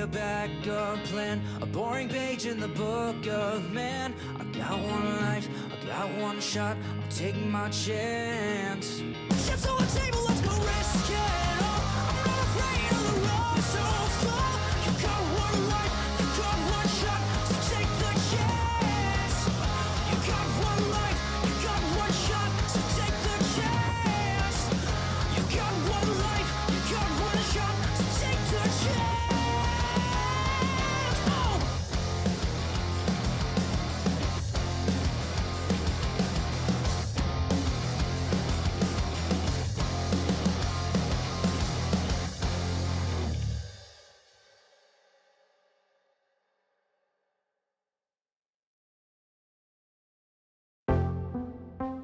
a backup plan, a boring page in the book of man. I got one life, I got one shot, I'll take my chance. Chips on the table, let's go risk it all. I'm not afraid of the road so far. You got one life, you got one shot, so take the chance. You got one life, you got one shot, so take the chance. You got one life, you got one shot, so take the chance. Oh!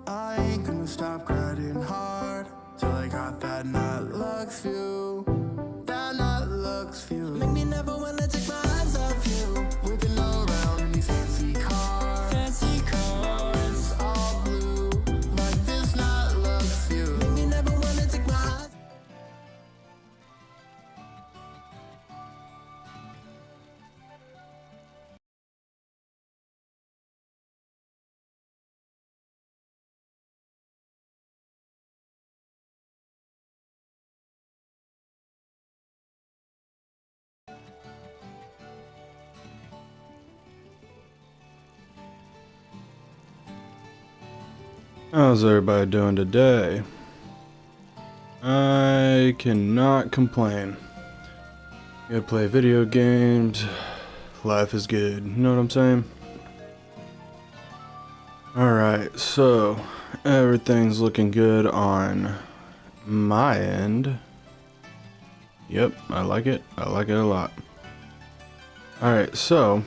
I ain't gonna stop grinding hard till I got that Nuzlock view. That Nuzlock view make me never wanna take my eyes off you. Whipping around in these fancy cars, all blue, like this Nuzlock view. Make me never wanna take my eyes. How's everybody doing today? I cannot complain. Gotta play video games. Life is good. You know what I'm saying? Alright, so everything's looking good on my end. Yep, I like it. I like it a lot. Alright, so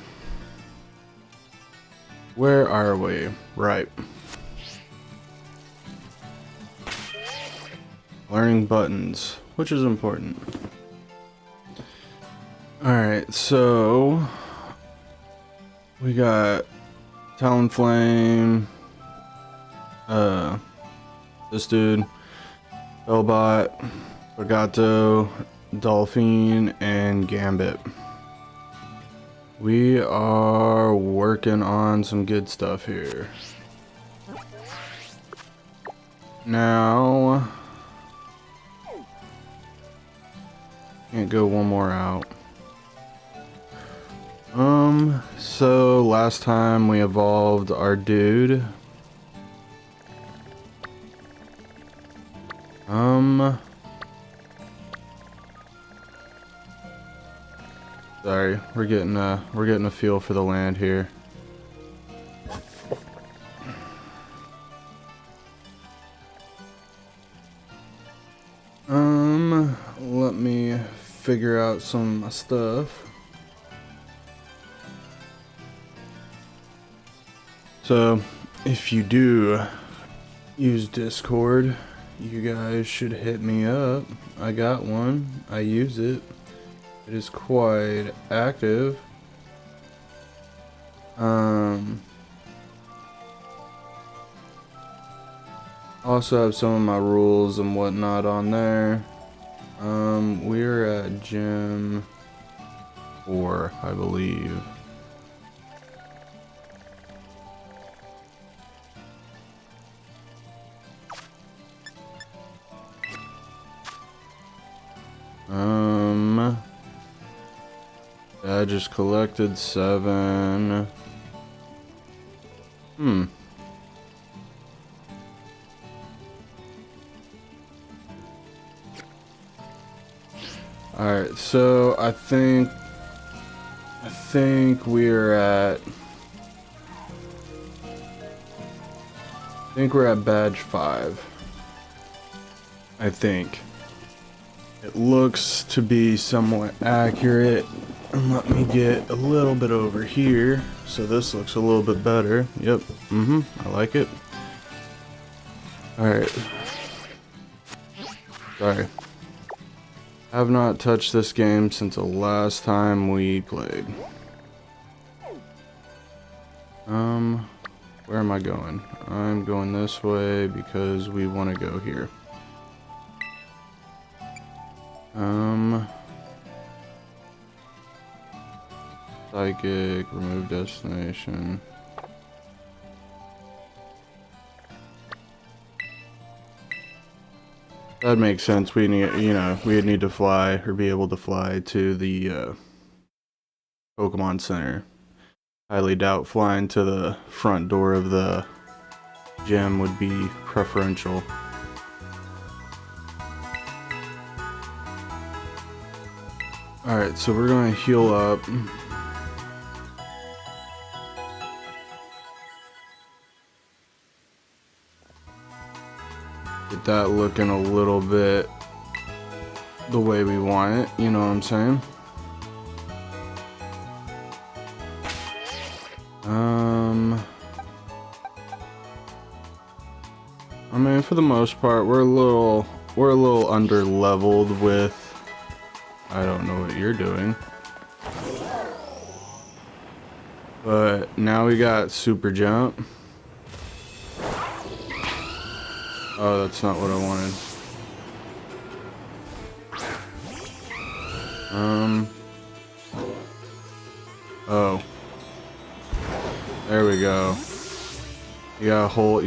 where are we? Right. Learning buttons, which is important. Alright, so we got Talonflame, this dude, Bellbot, Bagato, Dolphin, and Gambit. We are working on some good stuff here. Now, can't go one more out. So last time we evolved our dude. Sorry, we're getting a feel for the land here. Let me figure out some of my stuff. So, if you do use Discord, you guys should hit me up. I got one. I use it. It is quite active. Also have some of my rules and whatnot on there. We're at Gym 4, I believe. I just collected 7. Alright, so I think we're at badge 5. I think. It looks to be somewhat accurate. And let me get a little bit over here. So this looks a little bit better. Yep. I like it. Alright. Sorry. Have not touched this game since the last time we played. Where am I going? I'm going this way because we want to go here. Psychic, remove destination. That makes sense. We need, we'd need to fly or be able to fly to the Pokemon Center. Highly doubt flying to the front door of the gym would be preferential. Alright, so we're gonna heal up. Get that looking a little bit the way we want it, you know what I'm saying? I mean, for the most part, we're a little under leveled with. I don't know what you're doing, but now we got super jump. Oh, that's not what I wanted. Oh. There we go. You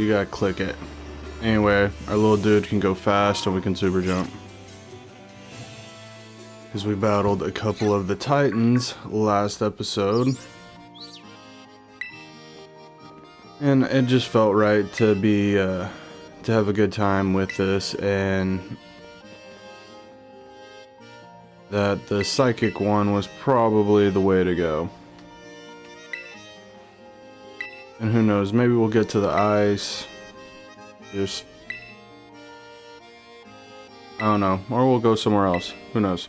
gotta click it. Anyway, our little dude can go fast and we can super jump. Because we battled a couple of the Titans last episode. And it just felt right to be, to have a good time with this, and that the psychic one was probably the way to go. And who knows, maybe we'll get to the ice. Just, I don't know, or we'll go somewhere else. Who knows?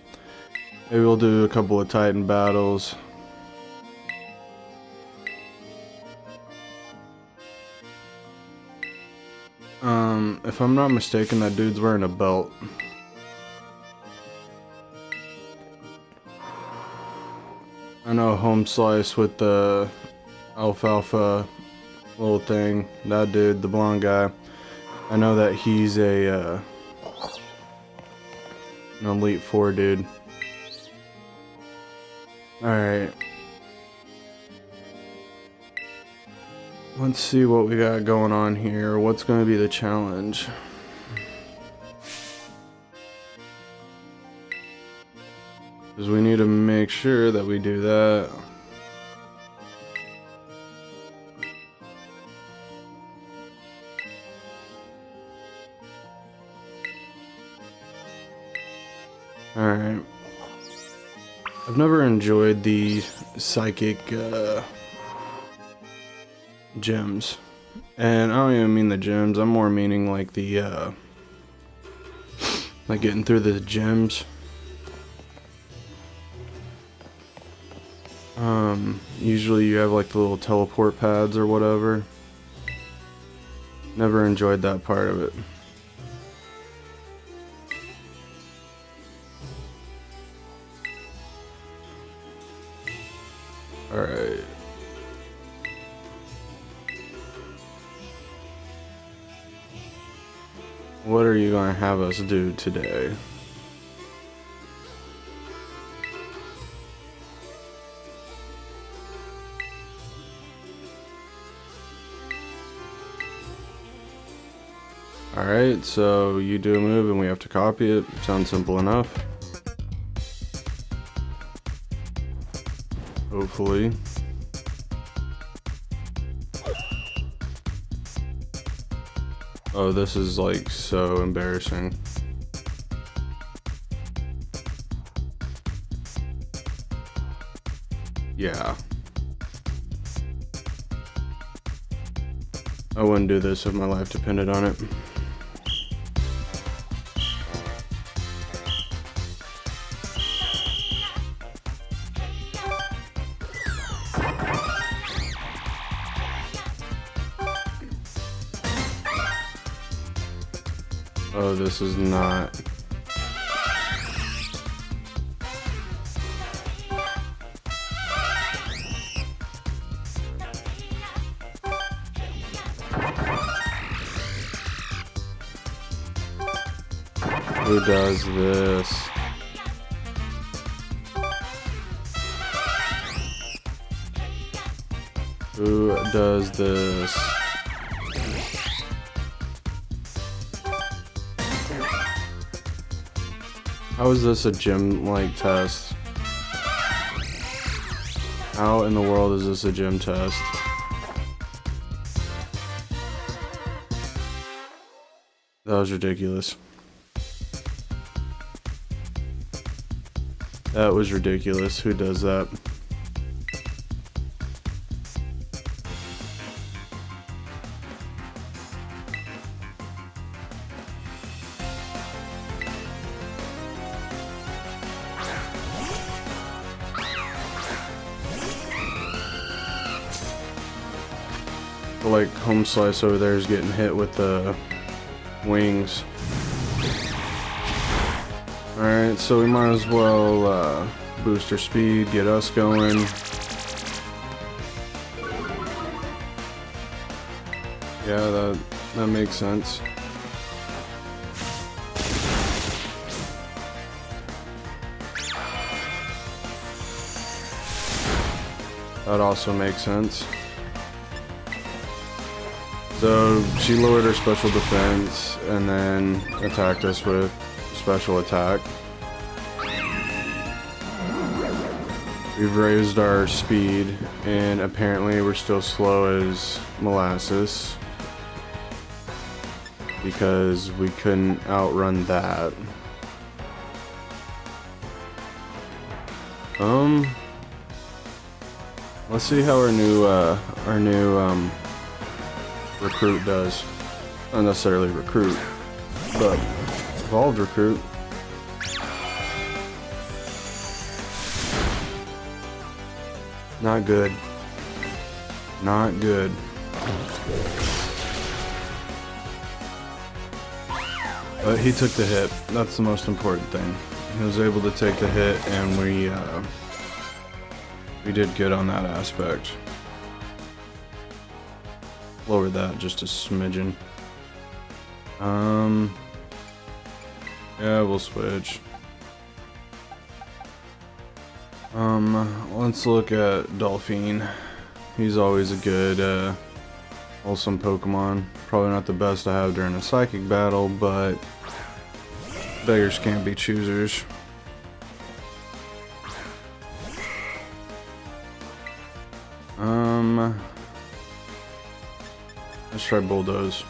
Maybe we'll do a couple of Titan battles. If I'm not mistaken, that dude's wearing a belt. I know Home Slice with the alfalfa little thing. That dude, the blonde guy. I know that he's an Elite Four dude. Alright. Let's see what we got going on here. What's going to be the challenge? Because we need to make sure that we do that. Alright. I've never enjoyed the psychic gems. And I don't even mean the gems, I'm more meaning like the like getting through the gems. Usually you have like the little teleport pads or whatever. Never enjoyed that part of it. Alright. What are you going to have us do today? Alright, so you do a move and we have to copy it. Sounds simple enough. Hopefully. Oh, this is like so embarrassing. Yeah. I wouldn't do this if my life depended on it. Oh, this is not. Who does this? Who does this? How is this a gym-like test? How in the world is this a gym test? That was ridiculous. That was ridiculous. Who does that? The, like, home slice over there is getting hit with the wings. Alright, so we might as well boost our speed, get us going. Yeah, that makes sense. That also makes sense. So she lowered her special defense and then attacked us with special attack. We've raised our speed and apparently we're still slow as molasses because we couldn't outrun that. Let's see how our new recruit does. Not necessarily recruit, but evolved recruit. Not good. Not good. But he took the hit. That's the most important thing. He was able to take the hit, and we did good on that aspect. Lower that just a smidgen. Yeah, we'll switch. Let's look at Dolphin. He's always a good, wholesome Pokemon. Probably not the best to have during a psychic battle, but beggars can't be choosers. Let's try Bulldoze.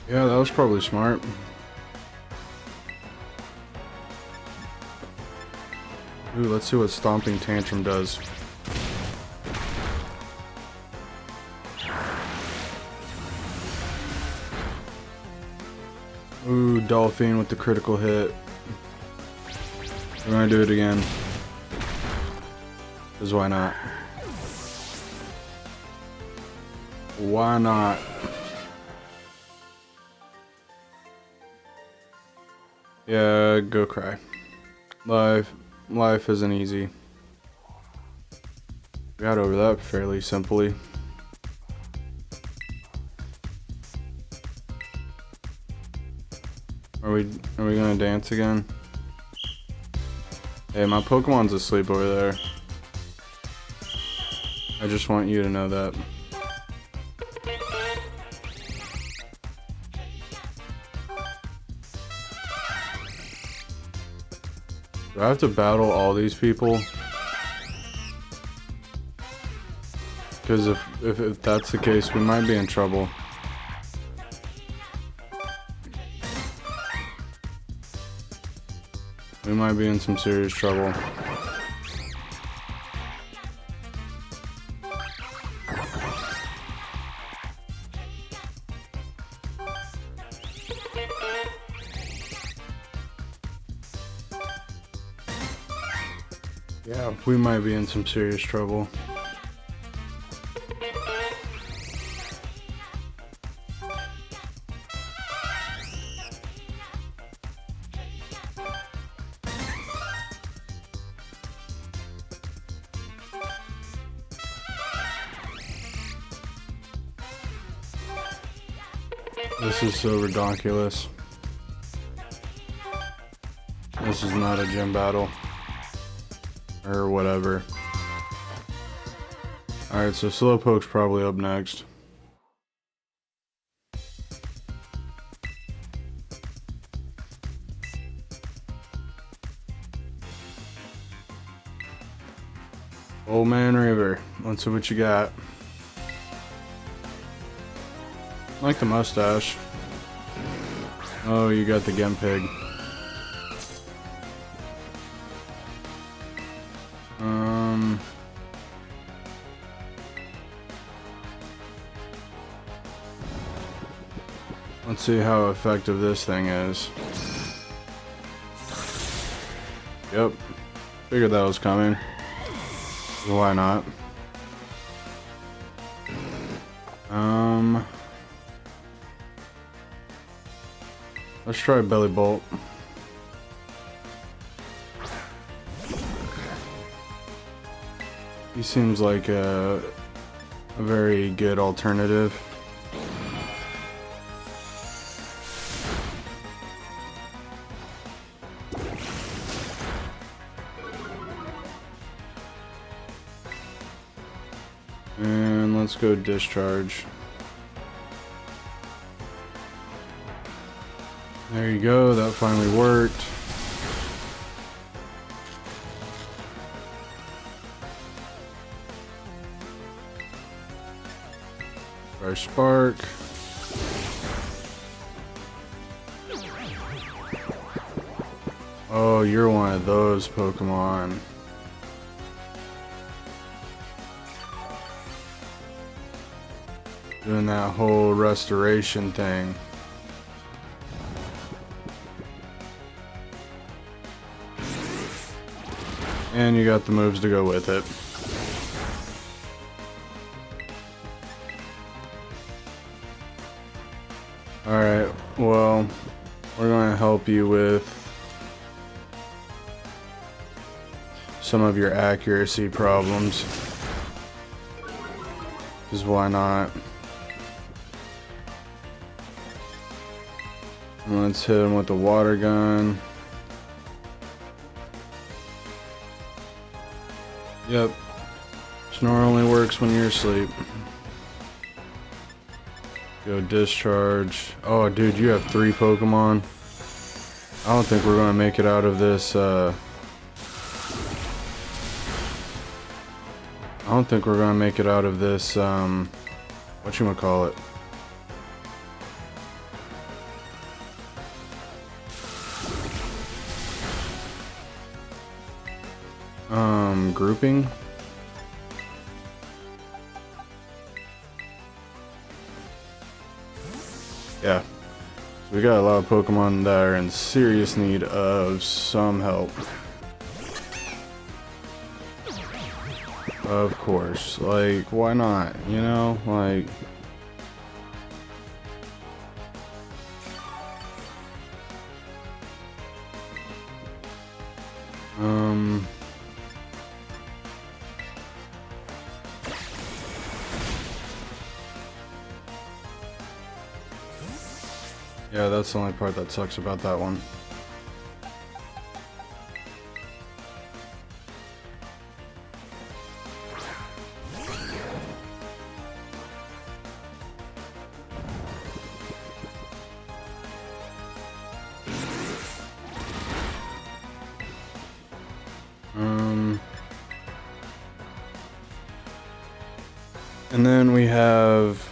Yeah, that was probably smart. Ooh, let's see what Stomping Tantrum does. Ooh, Dolphin with the critical hit. We're gonna do it again. Because why not? Why not? Yeah, go cry. Life isn't easy. We got over that fairly simply. Are we gonna dance again? Hey, my Pokemon's asleep over there. I just want you to know that. Do I have to battle all these people? Because if that's the case, we might be in trouble. We might be in some serious trouble. Yeah, we might be in some serious trouble. This is so ridiculous. This is not a gym battle. Or whatever. Alright, so Slowpoke's probably up next. Old Man River. Let's see what you got. I like the mustache. Oh, you got the Genpig. Let's see how effective this thing is. Yep. Figured that was coming. Why not? Let's try Belly Bolt. He seems like a very good alternative. And let's go Discharge. There you go, that finally worked. Try Spark. Oh, you're one of those Pokemon. Doing that whole restoration thing. And you got the moves to go with it. Alright, well, we're going to help you with some of your accuracy problems. Because why not? Let's hit him with the water gun. Yep. Snore only works when you're asleep. Go Discharge. Oh, dude, you have 3 Pokemon. I don't think we're gonna make it out of this, I don't think we're gonna make it out of this, whatchamacallit. Grouping. Yeah. So we got a lot of Pokemon that are in serious need of some help. Of course. Like, why not? You know? Like... Yeah, that's the only part that sucks about that one. And then we have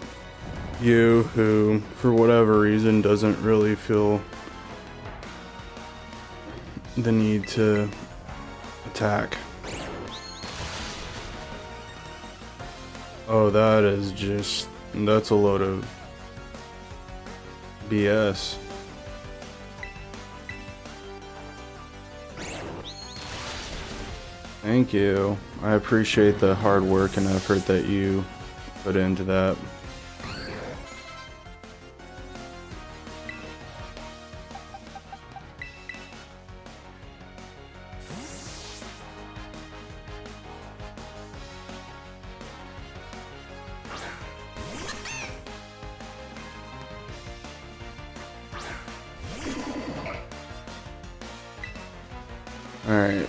you, who, for whatever reason, doesn't really feel the need to attack. Oh, that is just... that's a load of BS. Thank you. I appreciate the hard work and effort that you put into that. Alright.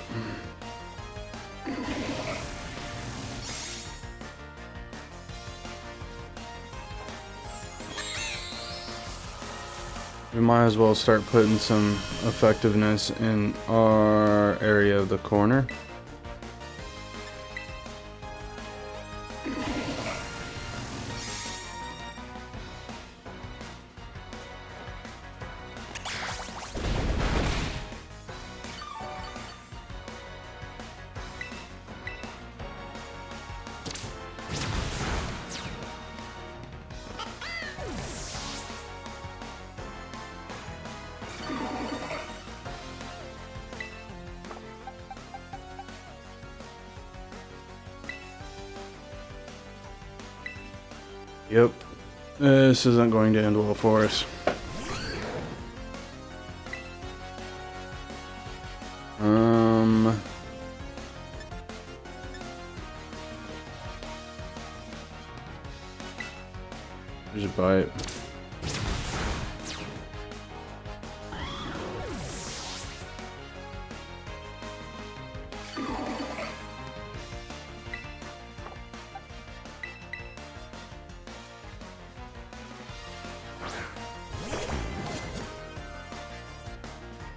We might as well start putting some effectiveness in our area of the corner. Yep. This isn't going to end well for us. There's a bite.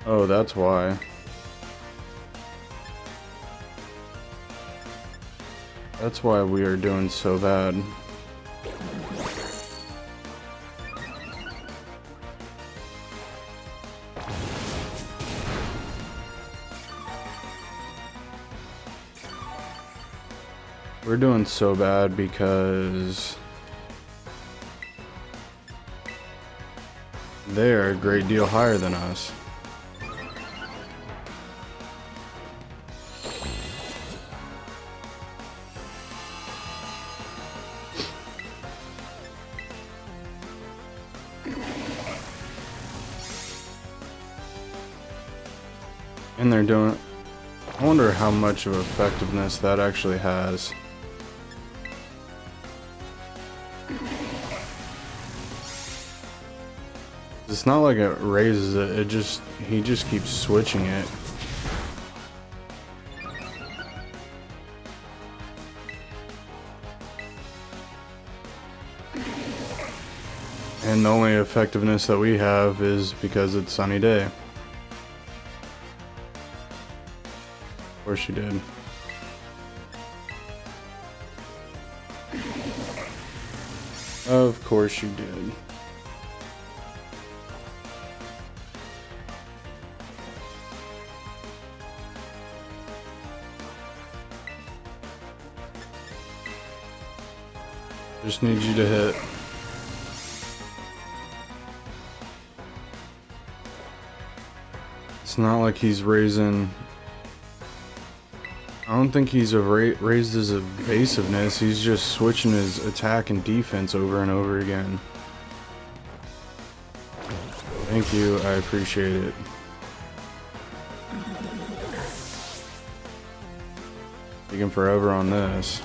Oh, that's why. That's why we are doing so bad. We're doing so bad because they're a great deal higher than us. And they're doing... I wonder how much of effectiveness that actually has. It's not like it raises it, he just keeps switching it. And the only effectiveness that we have is because it's sunny day. Of course you did. Of course you did. Just need you to hit. It's not like he's raising... I don't think he's raised his evasiveness, he's just switching his attack and defense over and over again. Thank you, I appreciate it. Taking forever on this.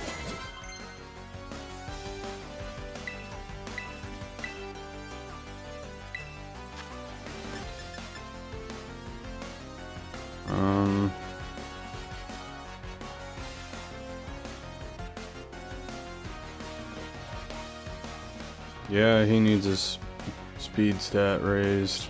Yeah, he needs his speed stat raised.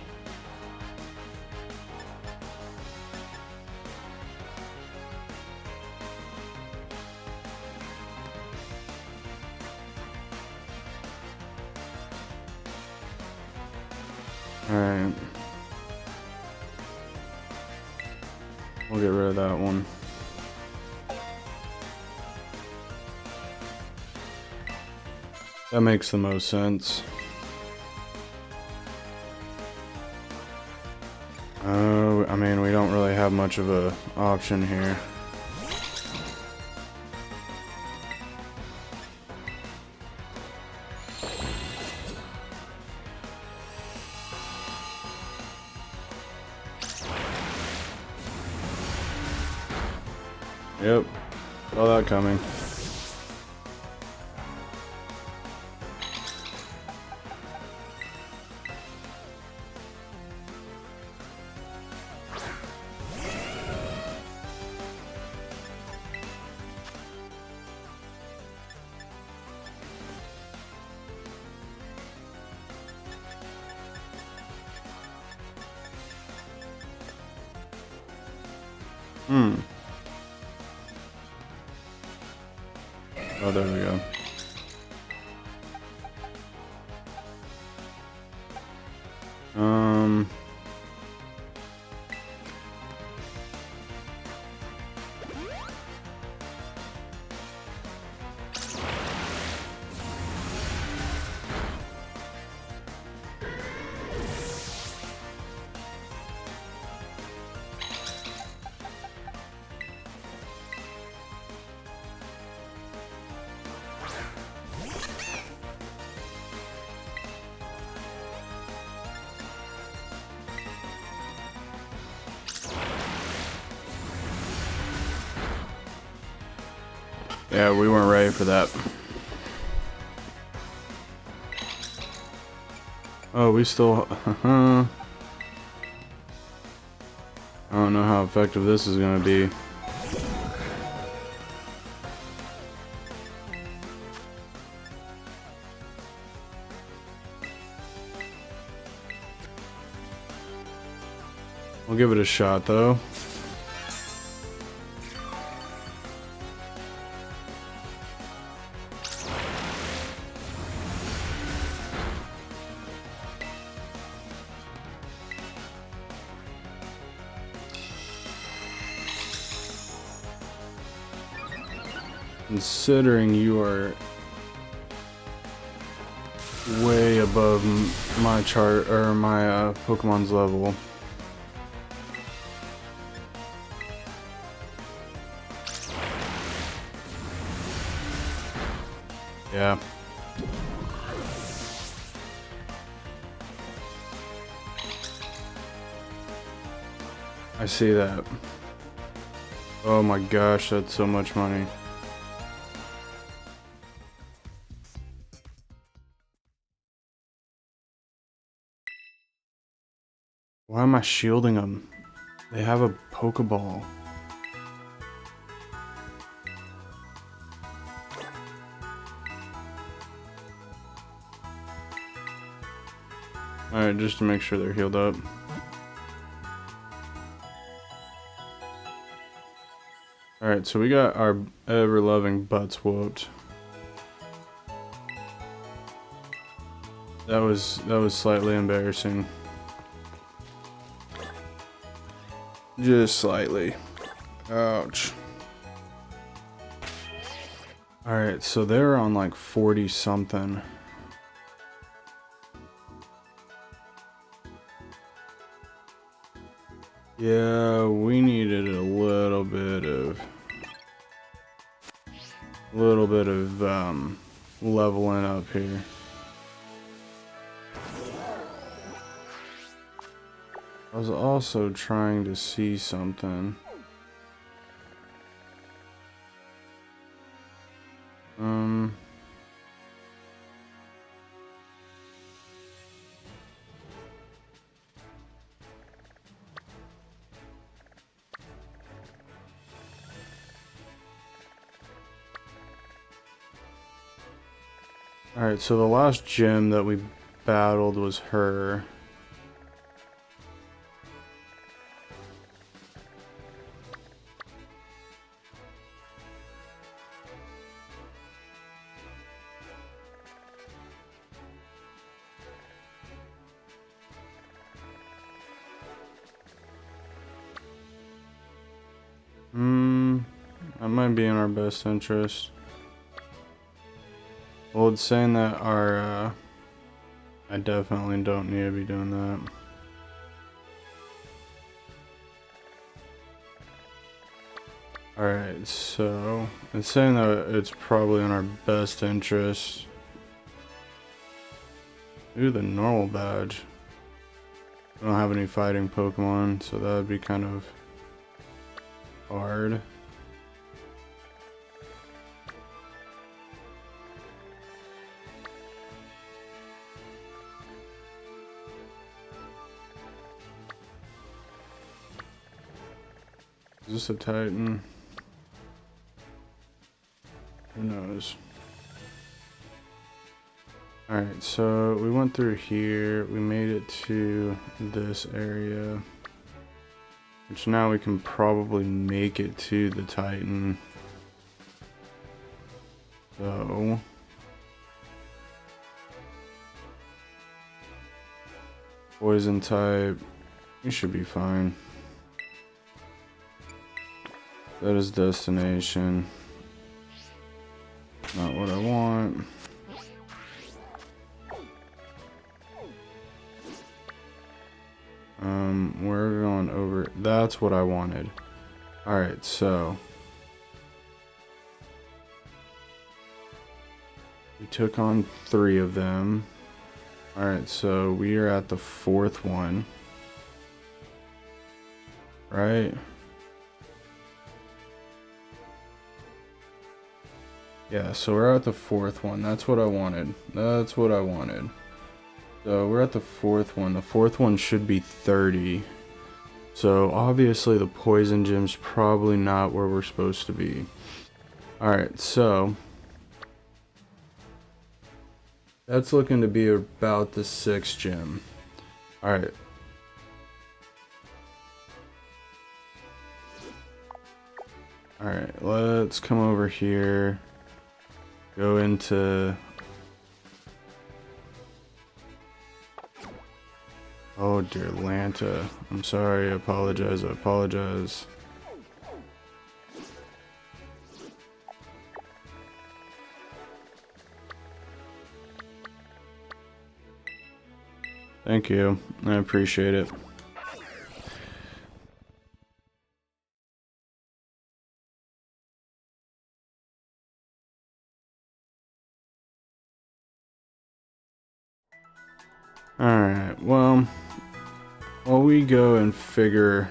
Alright. We'll get rid of that one. That makes the most sense. I mean, we don't really have much of a option here. Yep, saw that coming. Hmm. Oh, there we go. Yeah, we weren't ready for that. Oh, we still... I don't know how effective this is going to be. We'll give it a shot, though. Considering you are way above my chart or my Pokemon's level. Yeah. I see that. Oh my gosh, that's so much money. Why am I shielding them? They have a Pokeball. Alright, just to make sure they're healed up. Alright, so we got our ever-loving butts whooped. That was slightly embarrassing. Just slightly. Ouch. Alright, so they're on like 40 something. Yeah, we needed a little bit of leveling up here. I was also trying to see something. Alright, so the last gym that we battled was her. That might be in our best interest. Well, it's saying that our, I definitely don't need to be doing that. Alright, so it's saying that it's probably in our best interest. Ooh, the normal badge. We don't have any fighting Pokemon, so that would be kind of hard. Is this a Titan? Who knows? Alright, so we went through here. We made it to this area. Which now we can probably make it to the Titan. So poison type, we should be fine. That is destination. Not what I want. We're going over. That's what I wanted. Alright, so we took on 3 of them. Alright, so we are at the 4th one. Right? Yeah, so we're at the 4th one. That's what I wanted. That's what I wanted. So we're at the 4th one. The 4th one should be 30. So obviously the poison gem's probably not where we're supposed to be. Alright, so that's looking to be about the 6th gem. Alright. Alright, let's come over here. Go into... Oh dear Lanta. I'm sorry, I apologize, I apologize. Thank you, I appreciate it. Alright, well, while we go and figure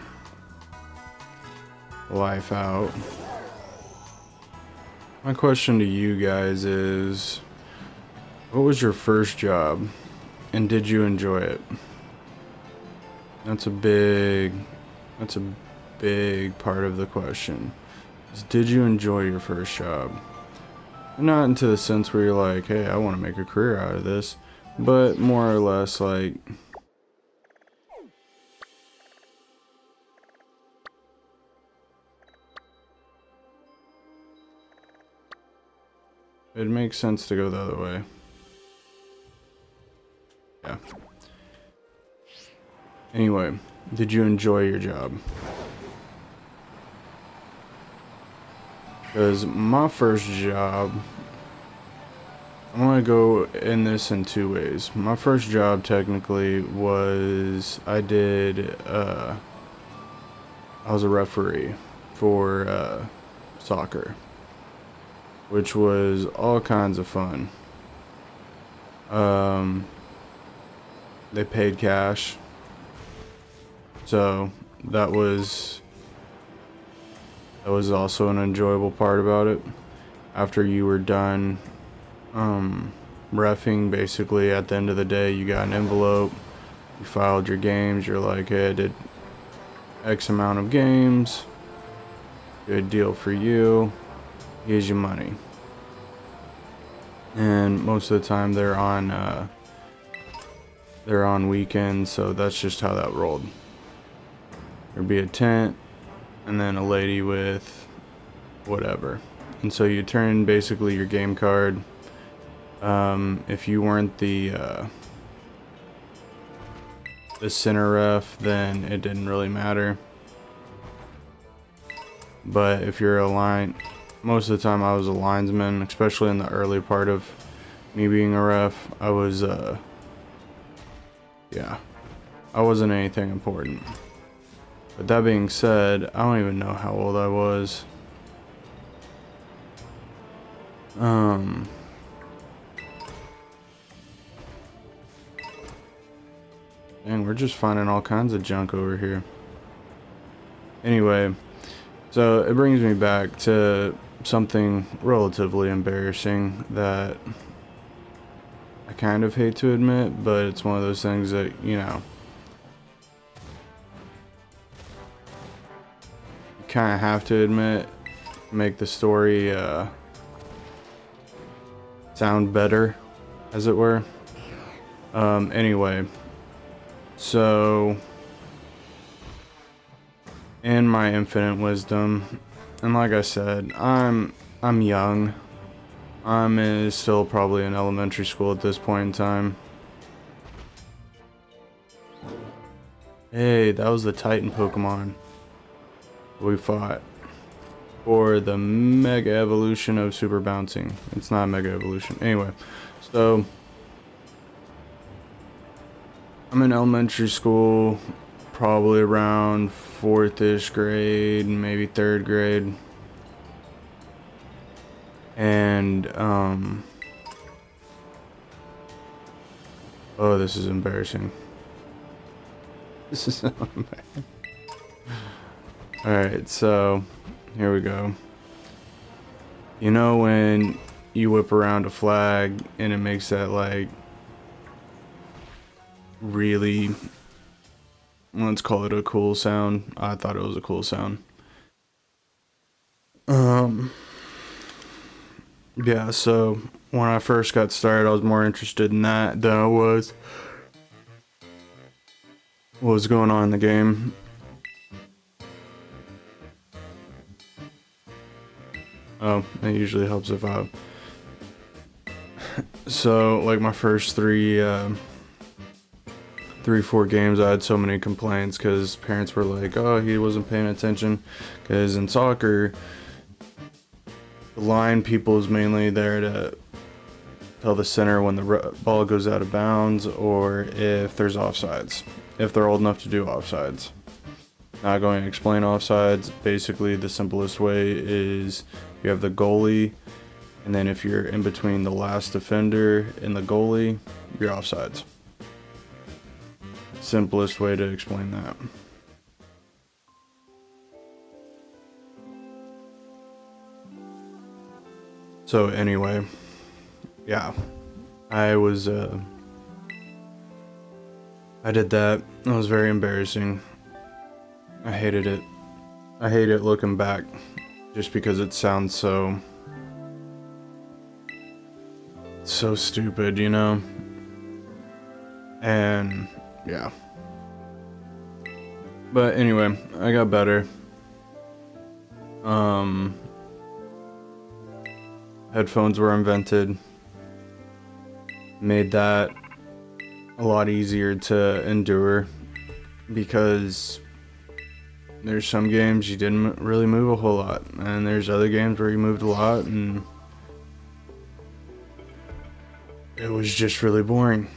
life out, my question to you guys is, what was your first job, and did you enjoy it? That's a big part of the question. Did you enjoy your first job? Not into the sense where you're like, hey, I want to make a career out of this, but more or less like, it makes sense to go the other way. Yeah. Anyway, did you enjoy your job? Because my first job, I'm going to go in this in 2 ways. My first job technically was, I was a referee for soccer, which was all kinds of fun. They paid cash, so that was also an enjoyable part about it. After you were done reffing, basically at the end of the day you got an envelope, you filed your games, you're like, hey, I did X amount of games, good deal for you, here's your money. And most of the time they're on weekends, so that's just how that rolled. There'd be a tent and then a lady with whatever, and so you turn basically your game card. If you weren't the center ref, then it didn't really matter. But if you're a line, most of the time I was a linesman, especially in the early part of me being a ref. I was yeah, I wasn't anything important. But that being said, I don't even know how old I was. Dang, we're just finding all kinds of junk over here. Anyway, so it brings me back to something relatively embarrassing that I kind of hate to admit, but it's one of those things that, you know, you kind of have to admit, make the story sound better, as it were. Anyway, so in my infinite wisdom. And like I said, I'm young. I'm still probably in elementary school at this point in time. Hey, that was the Titan Pokemon we fought for the Mega Evolution of Super Bouncing. It's not Mega Evolution. Anyway, so I'm in elementary school, probably around 4th-ish grade, maybe 3rd grade. And, oh, this is embarrassing. This is so embarrassing. Alright, so, here we go. You know when you whip around a flag and it makes that, like, really, let's call it a cool sound. I thought it was a cool sound. Yeah, so when I first got started, I was more interested in that than I was what was going on in the game. Oh, it usually helps if I... So, like my first 4 games, I had so many complaints because parents were like, oh, he wasn't paying attention. Because in soccer, the line people is mainly there to tell the center when the ball goes out of bounds or if there's offsides, if they're old enough to do offsides. Not going to explain offsides. Basically, the simplest way is you have the goalie, and then if you're in between the last defender and the goalie, you're offsides. Simplest way to explain that. So anyway, yeah, I did that. It was very embarrassing. I hated it. I hate it looking back, just because it sounds so stupid, you know? And yeah. But anyway, I got better. Headphones were invented. Made that a lot easier to endure because there's some games you didn't really move a whole lot, and there's other games where you moved a lot and it was just really boring.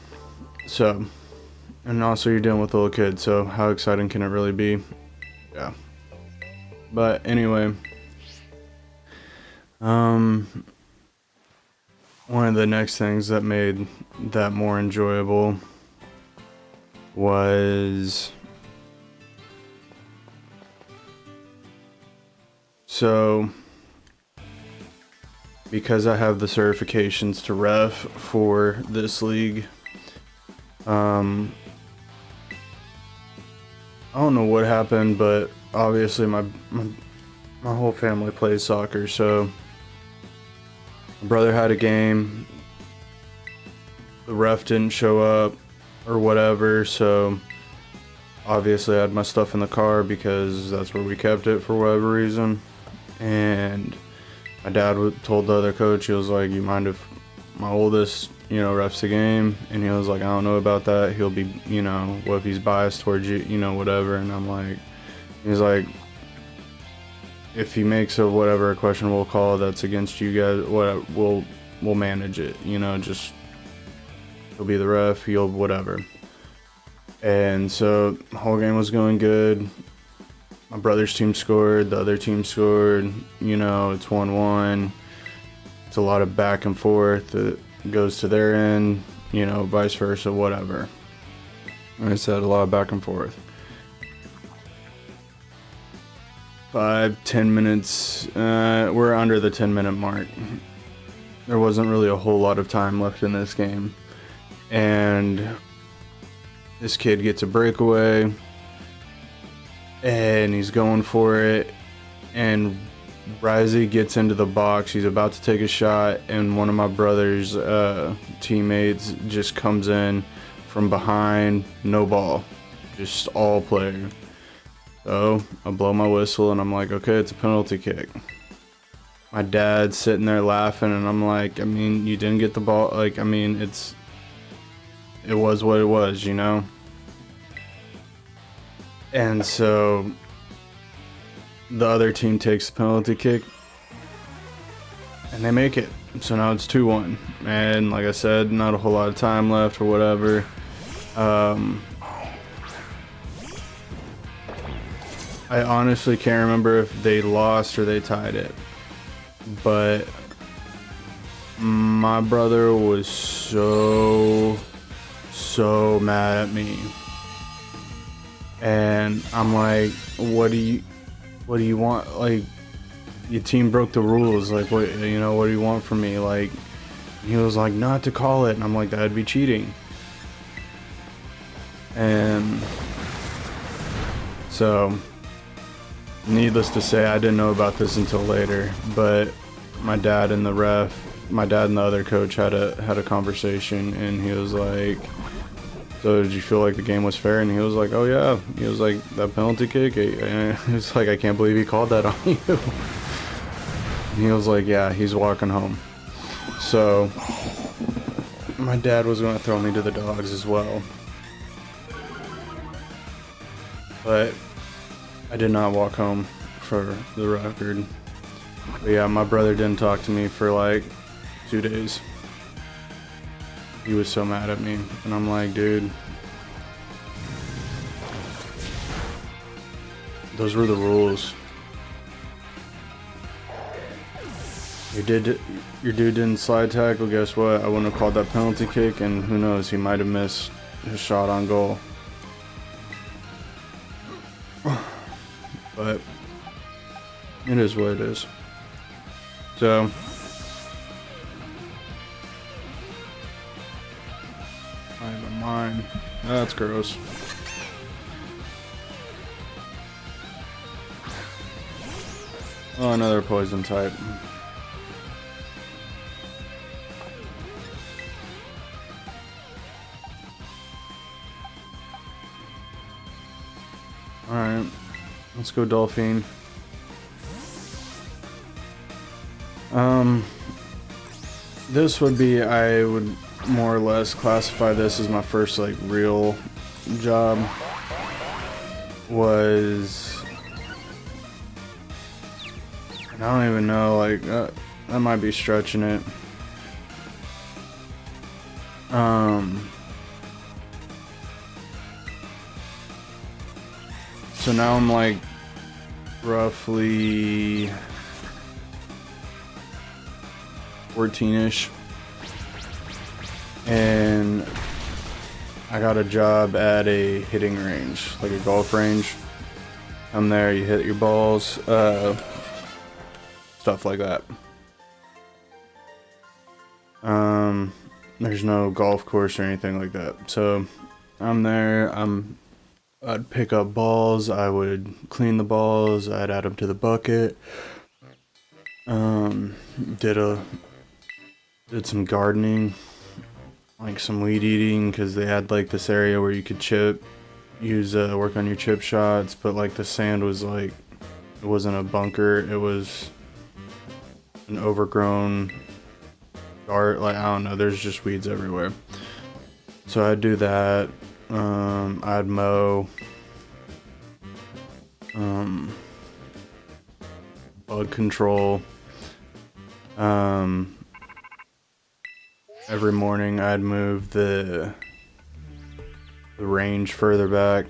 So, and also you're dealing with little kids, so how exciting can it really be? Yeah. But anyway, one of the next things that made that more enjoyable was, so because I have the certifications to ref for this league, I don't know what happened, but obviously my whole family plays soccer, so my brother had a game, the ref didn't show up or whatever, so obviously I had my stuff in the car because that's where we kept it for whatever reason. And my dad told the other coach, he was like, you mind if my oldest, refs the game? And he was like, I don't know about that. He'll be, what if he's biased towards you, whatever. And I'm like, he's like, if he makes a questionable call that's against you guys, we'll manage it, just, he'll be the ref, he'll whatever. And so the whole game was going good. My brother's team scored, the other team scored, it's 1-1. It's a lot of back and forth. It goes to their end, vice versa, whatever. Like I said, a lot of back and forth. 5-10 minutes, we're under the 10-minute mark. There wasn't really a whole lot of time left in this game. And this kid gets a breakaway, and he's going for it, and Risey gets into the box. He's about to take a shot, and one of my brother's teammates just comes in from behind, no ball, just all player. So I blow my whistle and I'm like, okay, it's a penalty kick. My dad's sitting there laughing and I'm like, I mean, you didn't get the ball. Like, I mean, it was what it was, you know? And so the other team takes the penalty kick and they make it. So now it's 2-1. And like I said, not a whole lot of time left or whatever. I honestly can't remember if they lost or they tied it. But my brother was so mad at me. And I'm like, what do you want? Like, your team broke the rules. Like, what do you want from me? Like, he was like, not to call it. And I'm like, that'd be cheating. And so, needless to say, I didn't know about this until later, but my dad and the other coach had a conversation, and he was like, so did you feel like the game was fair? And he was like, oh yeah. He was like, that penalty kick, and he was like, I can't believe he called that on you. And he was like, yeah, he's walking home. So my dad was going to throw me to the dogs as well, but I did not walk home, for the record. But yeah, my brother didn't talk to me for like 2 days. He was so mad at me, and I'm like, dude, those were the rules. Your dude didn't slide tackle, guess what? I wouldn't have called that penalty kick, and who knows, he might have missed his shot on goal. But it is what it is. So I have a mine. That's gross. Oh, another poison type. Alright, let's go Dolphin. This would be, I would more or less classify this as my first like real job. Was, and I don't even know, like that might be stretching it. So now I'm like roughly 14-ish, and I got a job at a hitting range, like a golf range. I'm there, you hit your balls, stuff like that. There's no golf course or anything like that. So I'm there, I'd pick up balls, I would clean the balls, I'd add them to the bucket. Did some gardening, like some weed eating, because they had like this area where you could work on your chip shots, but like the sand was like, it wasn't a bunker, it was an overgrown garden, like I don't know, there's just weeds everywhere. So I'd do that, I'd mow, bug control, every morning I'd move the range further back.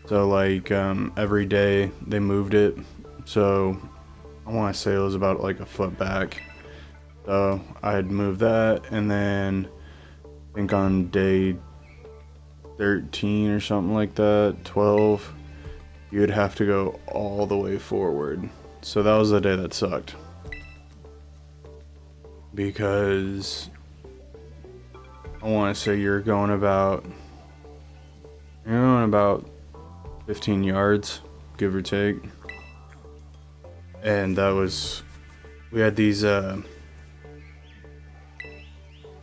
So like every day they moved it. So I want to say it was about like a foot back. So I'd move that, and then I think on day 13 or something like that, 12, you would have to go all the way forward. So that was the day that sucked, because I want to say you're going about 15 yards, give or take. And that was, we had these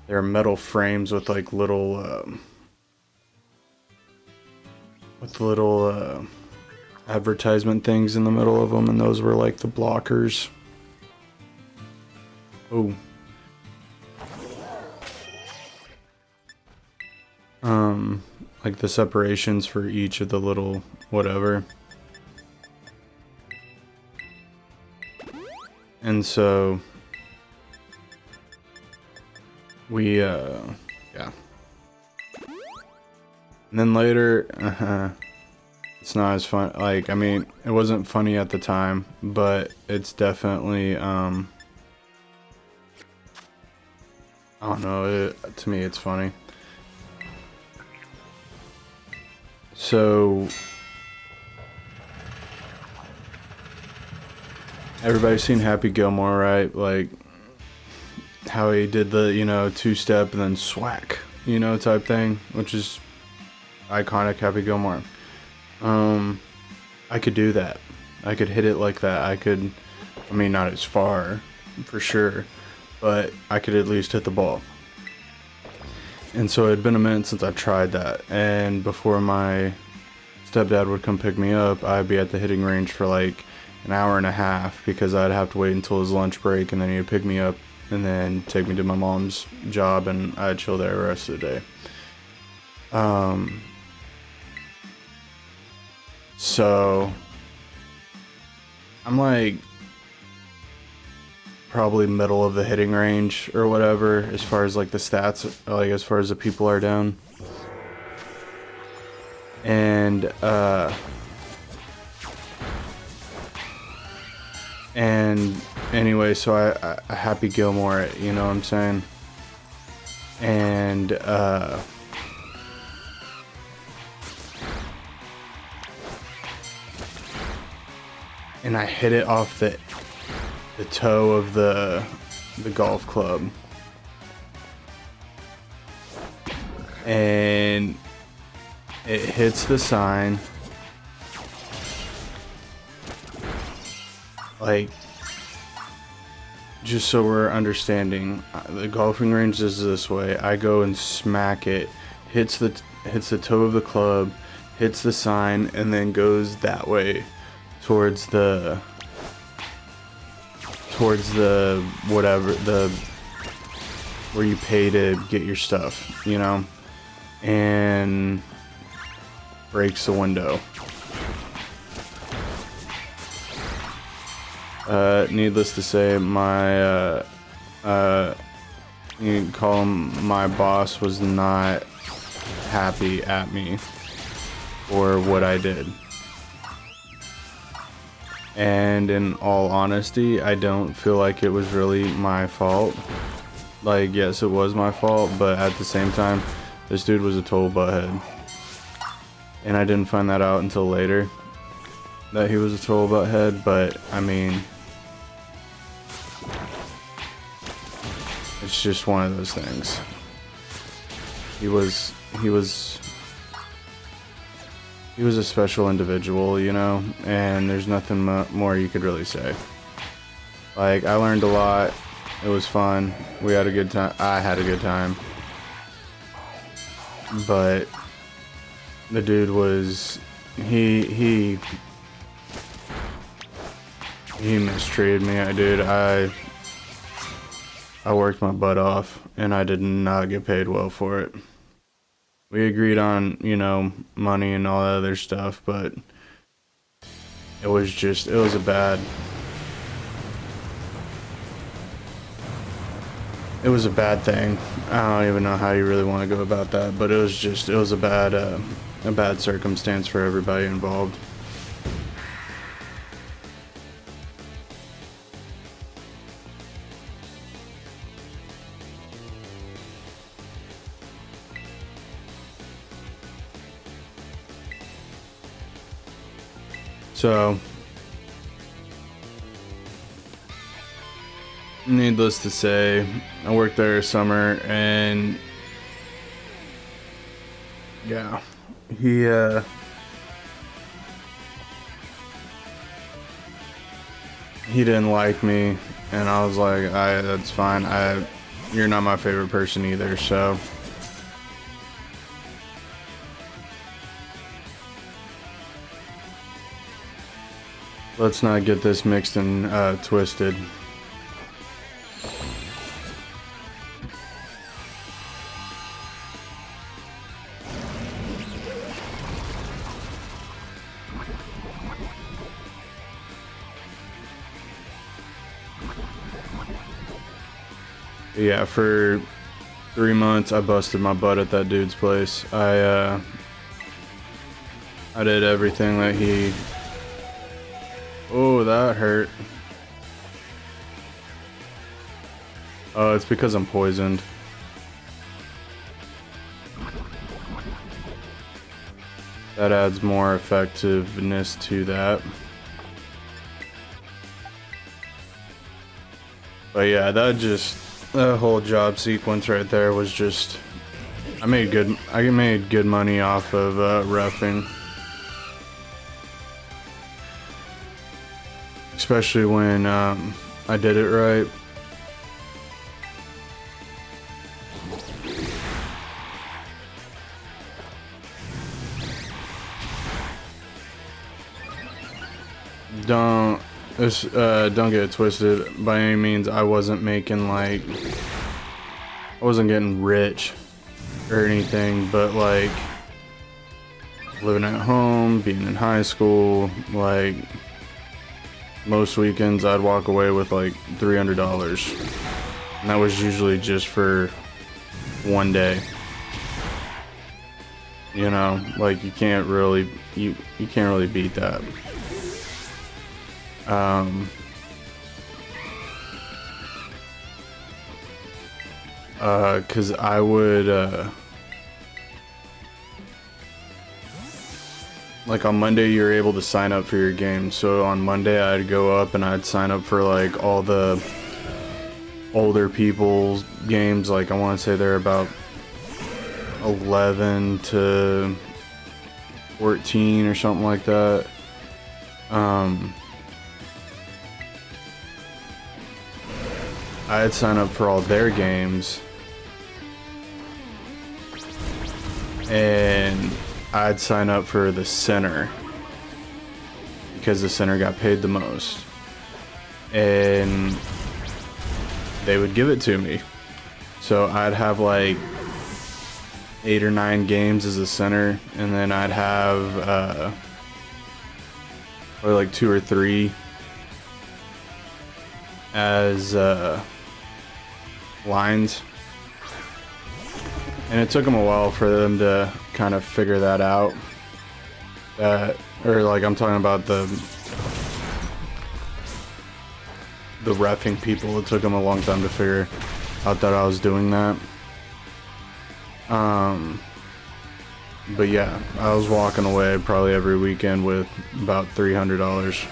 they're metal frames with like little with little advertisement things in the middle of them, and those were like the blockers. Oh. Like the separations for each of the little whatever. And so we yeah. And then later, it's not as fun. Like, I mean, it wasn't funny at the time, but it's definitely I don't know, to me it's funny. So everybody's seen Happy Gilmore, right? Like how he did the, you know, two-step and then swack, you know, type thing, which is iconic Happy Gilmore. I could do that. I could hit it like that. I mean, not as far, for sure, but I could at least hit the ball. And so it had been a minute since I tried that, and before my stepdad would come pick me up, I'd be at the hitting range for like an hour and a half, because I'd have to wait until his lunch break, and then he'd pick me up and then take me to my mom's job, and I'd chill there the rest of the day. So I'm like probably middle of the hitting range or whatever, as far as like the stats, like as far as the people are down. And anyway, so I Happy Gilmore it, you know what I'm saying? And I hit it off the toe of the golf club, and it hits the sign. Like, just so we're understanding, the golfing range is this way. I go and smack it, hits the toe of the club, hits the sign, and then goes that way towards the whatever, the where you pay to get your stuff, you know, and breaks the window. Needless to say, my you can call him my boss, was not happy at me for what I did. And in all honesty, I don't feel like it was really my fault. Like, yes, it was my fault, but at the same time, this dude was a total butthead. And I didn't find that out until later, that he was a total butthead, but I mean, it's just one of those things. He was a special individual, you know, and there's nothing more you could really say. Like, I learned a lot. It was fun. We had a good time. I had a good time. But the dude was, he mistreated me. I worked my butt off, and I did not get paid well for it. We agreed on, you know, money and all that other stuff, but it was a bad thing. I don't even know how you really want to go about that, but it was a bad circumstance for everybody involved. So, needless to say, I worked there summer, and yeah, he didn't like me, and I was like, that's fine. You're not my favorite person either, so let's not get this mixed and twisted. Yeah, for 3 months I busted my butt at that dude's place. I did everything that he... Oh, that hurt. Oh, it's because I'm poisoned. That adds more effectiveness to that. But yeah, that whole job sequence right there was just... I made good money off of reffing. Especially when I did it right. Don't get it twisted. By any means, I wasn't making like... I wasn't getting rich or anything, but like living at home, being in high school, like most weekends I'd walk away with like $300, and that was usually just for one day. You know, like you can't really beat that. Cause I would like on Monday you're able to sign up for your game. So on Monday I'd go up and I'd sign up for like all the older people's games. Like I want to say they're about 11 to 14 or something like that. I'd sign up for all their games, and I'd sign up for the center because the center got paid the most, and they would give it to me. So I'd have like 8 or 9 games as a center, and then I'd have probably like 2 or 3 as lines. And it took them a while for them to kind of figure that out. Or like I'm talking about the reffing people. It took them a long time to figure out that I was doing that. But yeah, I was walking away probably every weekend with about $300.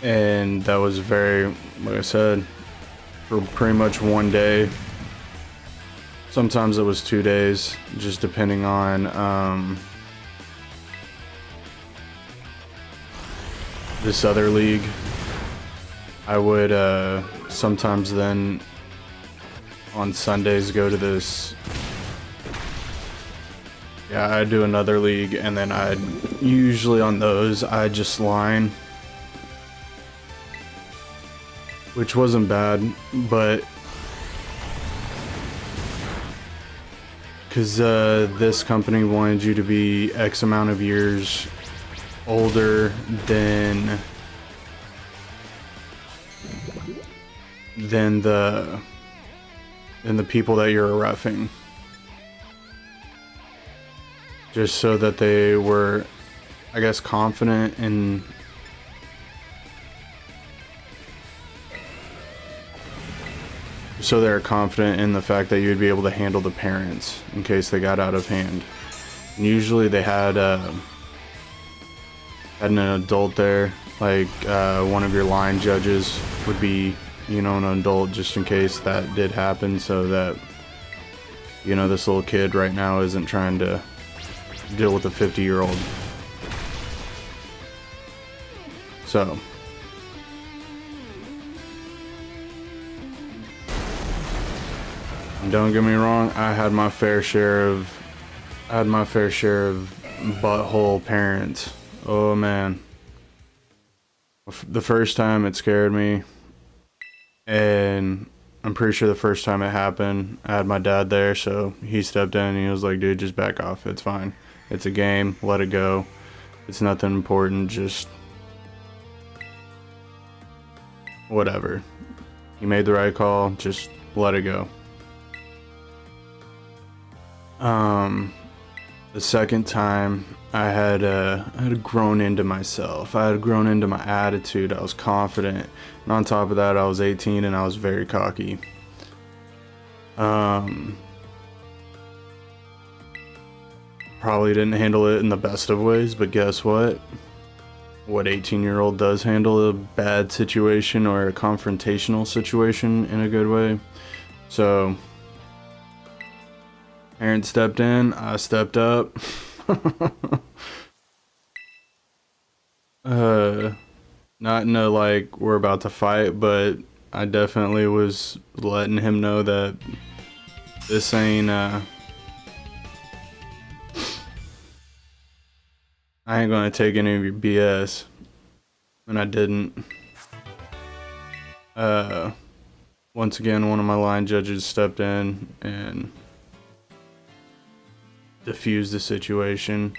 And that was very, like I said, for pretty much one day. Sometimes it was 2 days, just depending on this other league. I would sometimes then on Sundays go to this. Yeah, I'd do another league, and then I'd usually on those I'd just line. Which wasn't bad, but because this company wanted you to be X amount of years older than the people that you're reffing, just so that they were, I guess, confident in. So they're confident in the fact that you would be able to handle the parents in case they got out of hand. And usually they had an adult there, like one of your line judges would be, you know, an adult just in case that did happen, so that, you know, this little kid right now isn't trying to deal with a 50-year-old. So don't get me wrong, I had my fair share of I had my fair share of butthole parents. Oh man. The first time it scared me, and I'm pretty sure the first time it happened, I had my dad there, so he stepped in and he was like, dude, just back off. It's fine. It's a game. Let it go. It's nothing important. Just whatever. You made the right call. Just let it go. The second time I had grown into myself. I had grown into my attitude. I was confident. And on top of that, I was 18 and I was very cocky. Probably didn't handle it in the best of ways, but guess what? What 18-year-old does handle a bad situation or a confrontational situation in a good way? So, parents stepped in, I stepped up. Not in a like we're about to fight, but I definitely was letting him know that this ain't I ain't gonna take any of your BS. And I didn't. Once again, one of my line judges stepped in and diffused the situation.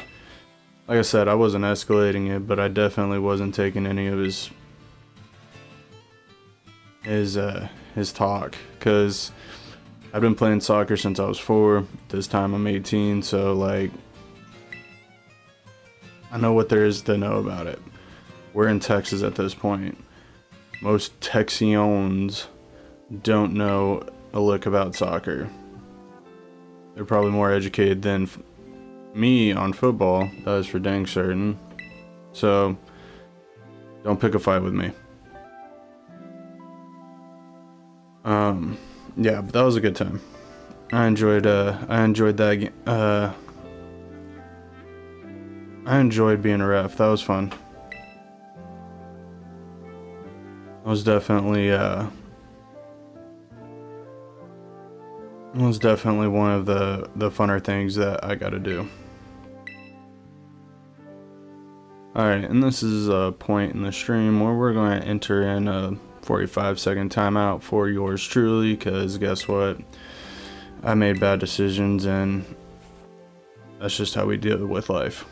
Like I said, I wasn't escalating it, but I definitely wasn't taking any of his talk, because I've been playing soccer since I was 4. This time I'm 18, so like I know what there is to know about it. We're in Texas at this point. Most Texians don't know a lick about soccer. They're probably more educated than me on football, that is for dang certain. So don't pick a fight with me. Yeah, but that was a good time. I enjoyed that. I enjoyed being a ref. That was fun. It was definitely one of the funner things that I got to do. Alright, and this is a point in the stream where we're going to enter in a 45-second timeout for yours truly, because guess what? I made bad decisions, and that's just how we deal with life.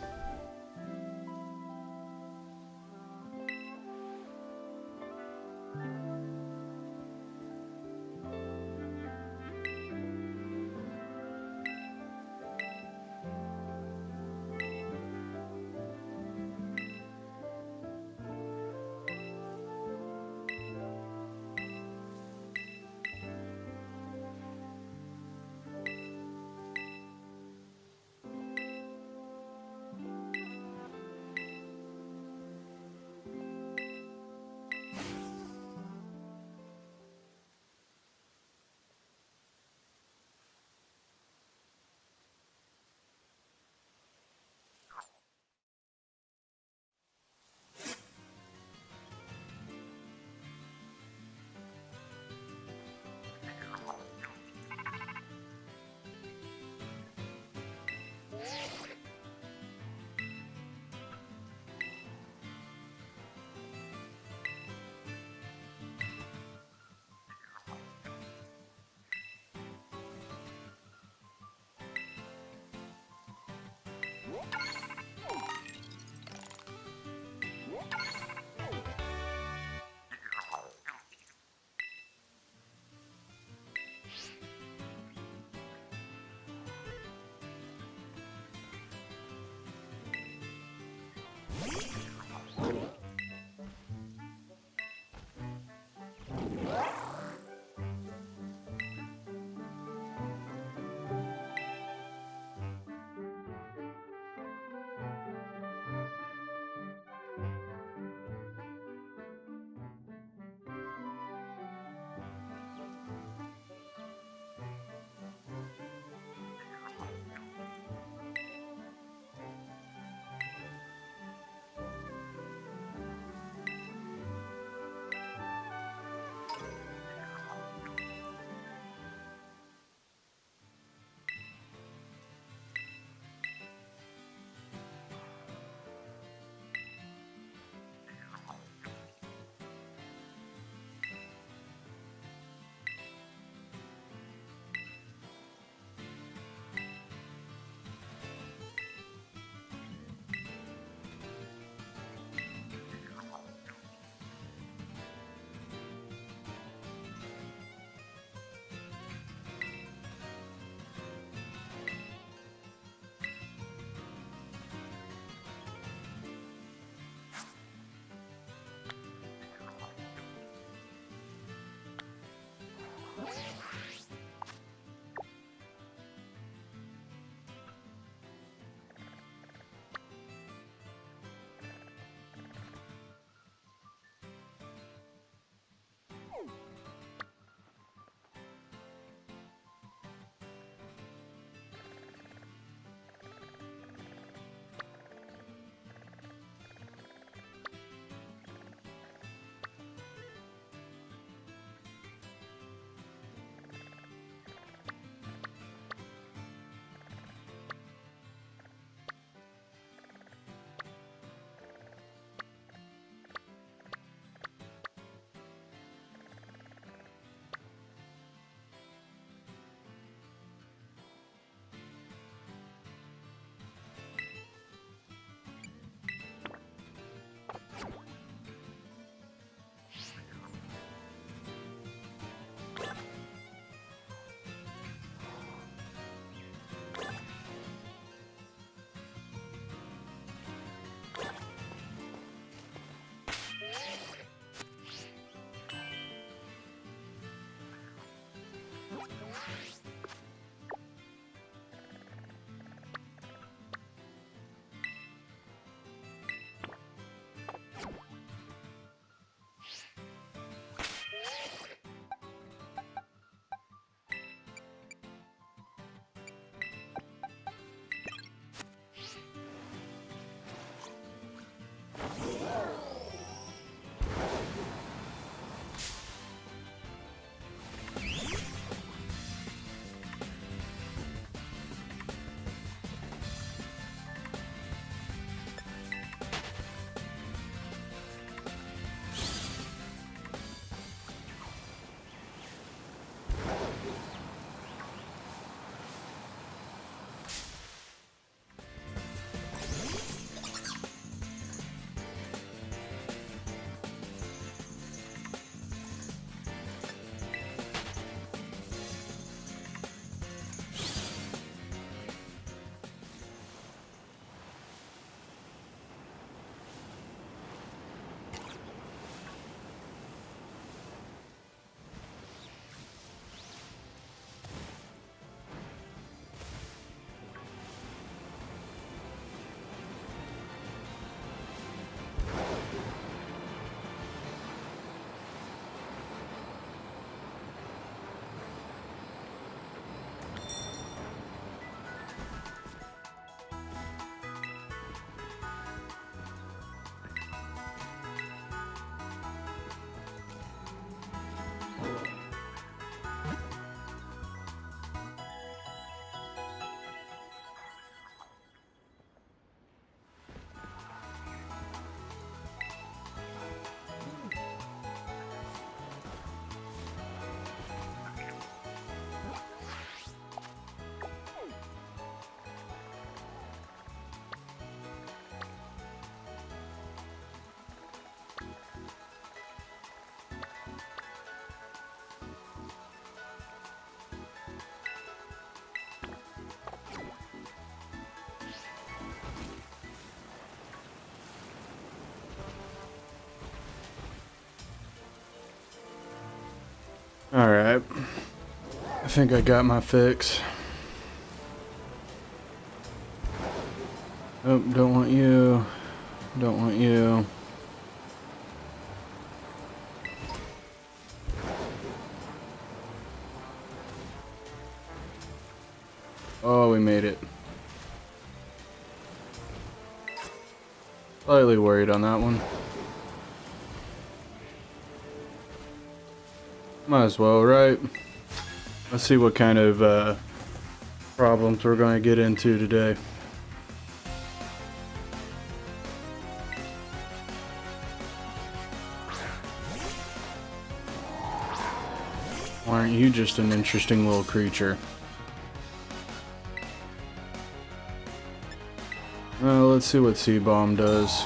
Alright. I think I got my fix. Oh, don't want you. Don't want you. Oh, we made it. Slightly worried on that one. Might as well, right? Let's see what kind of problems we're going to get into today. Aren't you just an interesting little creature? Let's see what C-Bomb does.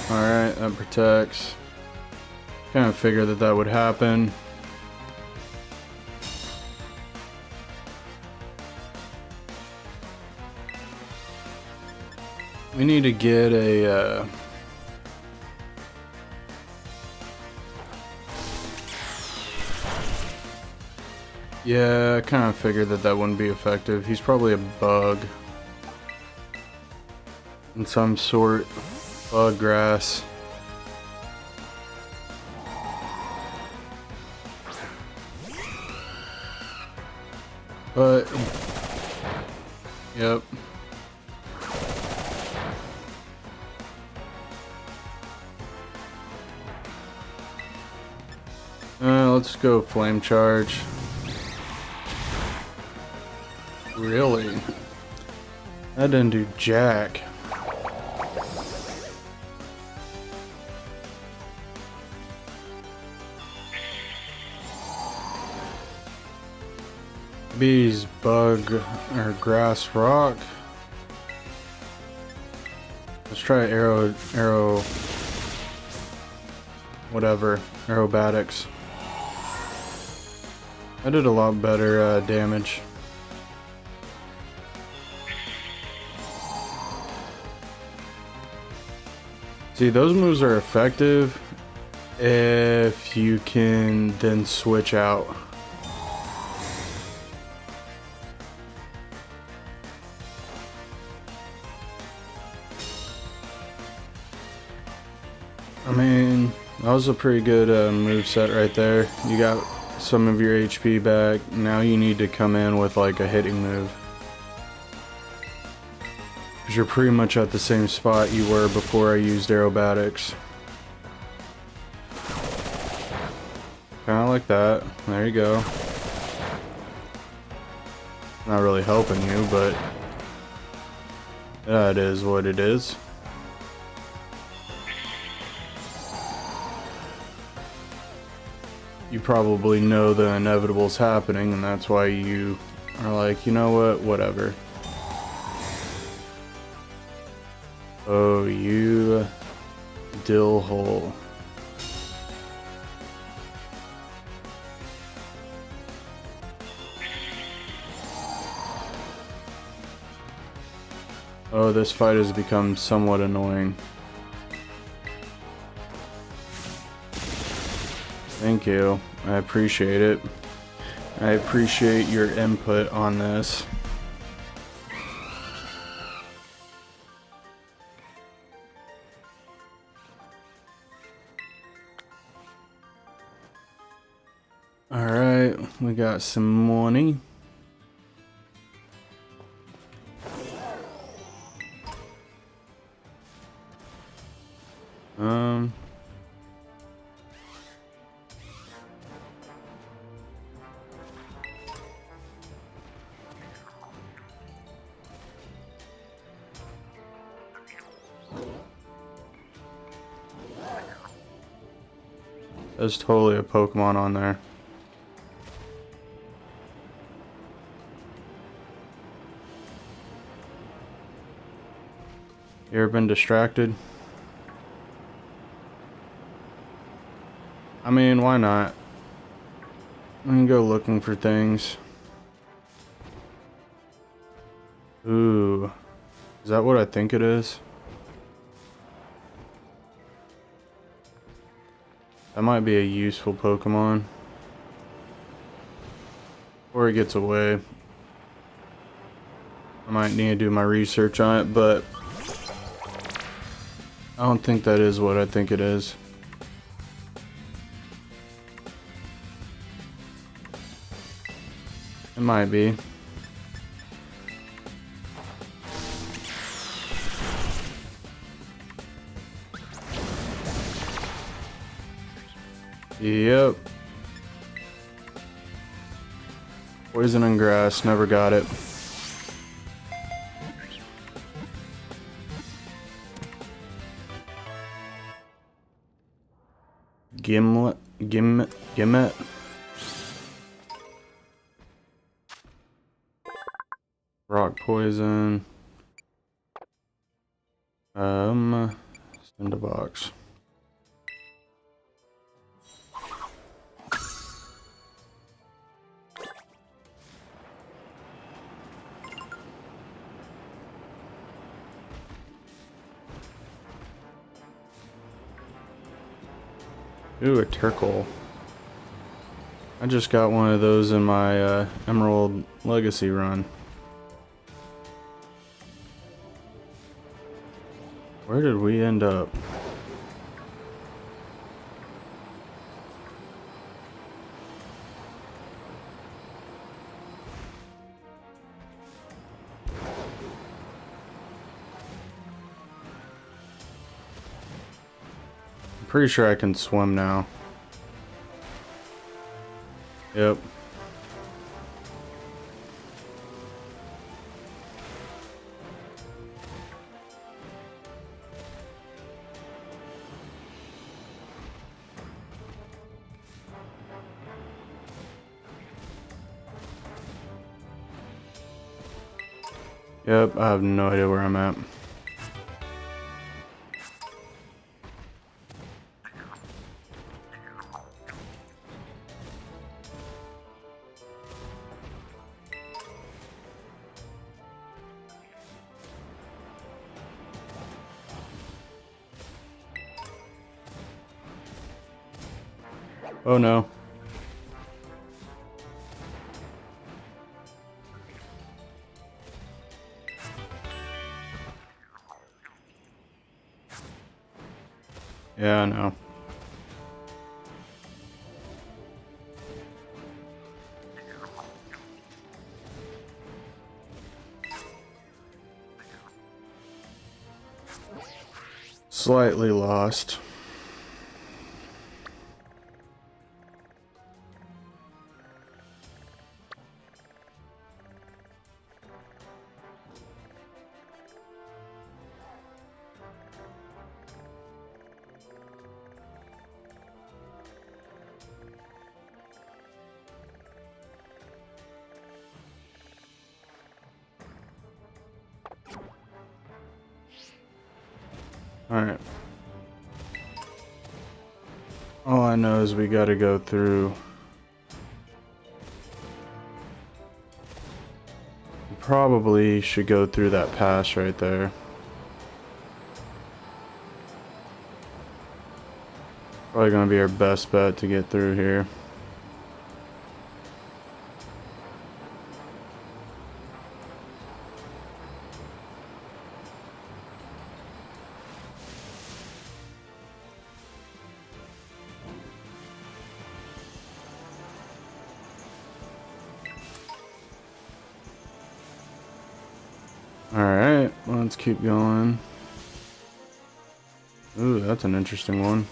Alright, that protects. Kind of figured that that would happen. We need to get a yeah, I kind of figured that that wouldn't be effective. He's probably a bug. In some sort. Bug grass. But yep. Let's go flame charge. Really? That didn't do jack. Bees, bug, or grass rock. Let's try arrow, whatever, aerobatics. I did a lot better damage. See, those moves are effective if you can then switch out. I mean, that was a pretty good move set right there. You got some of your HP back. Now you need to come in with like a hitting move. Because you're pretty much at the same spot you were before I used aerobatics. Kind of like that. There you go. Not really helping you, but that is what it is. You probably know the inevitable's happening, and that's why you are like, you know what, whatever. Oh, you dill hole. Oh, this fight has become somewhat annoying. Thank you. I appreciate it. I appreciate your input on this. Alright, we got some money. There's totally a Pokemon on there. You ever been distracted? I mean, why not? We can go looking for things. Ooh. Is that what I think it is? That might be a useful Pokemon. Before it gets away. I might need to do my research on it, but I don't think that is what I think it is. It might be. Yep. Poison and grass, never got it. Gimmet. Rock poison. Send a box. Ooh, a turtle. I just got one of those in my Emerald Legacy run. Where did we end up? I'm pretty sure I can swim now. Yep. Yep, I have no idea where I'm at. Oh no. Yeah, I know. Slightly lost. Alright. All I know is we gotta go through. Probably should go through that pass right there. Probably gonna be our best bet to get through here. Alright, let's keep going. Ooh, that's an interesting one.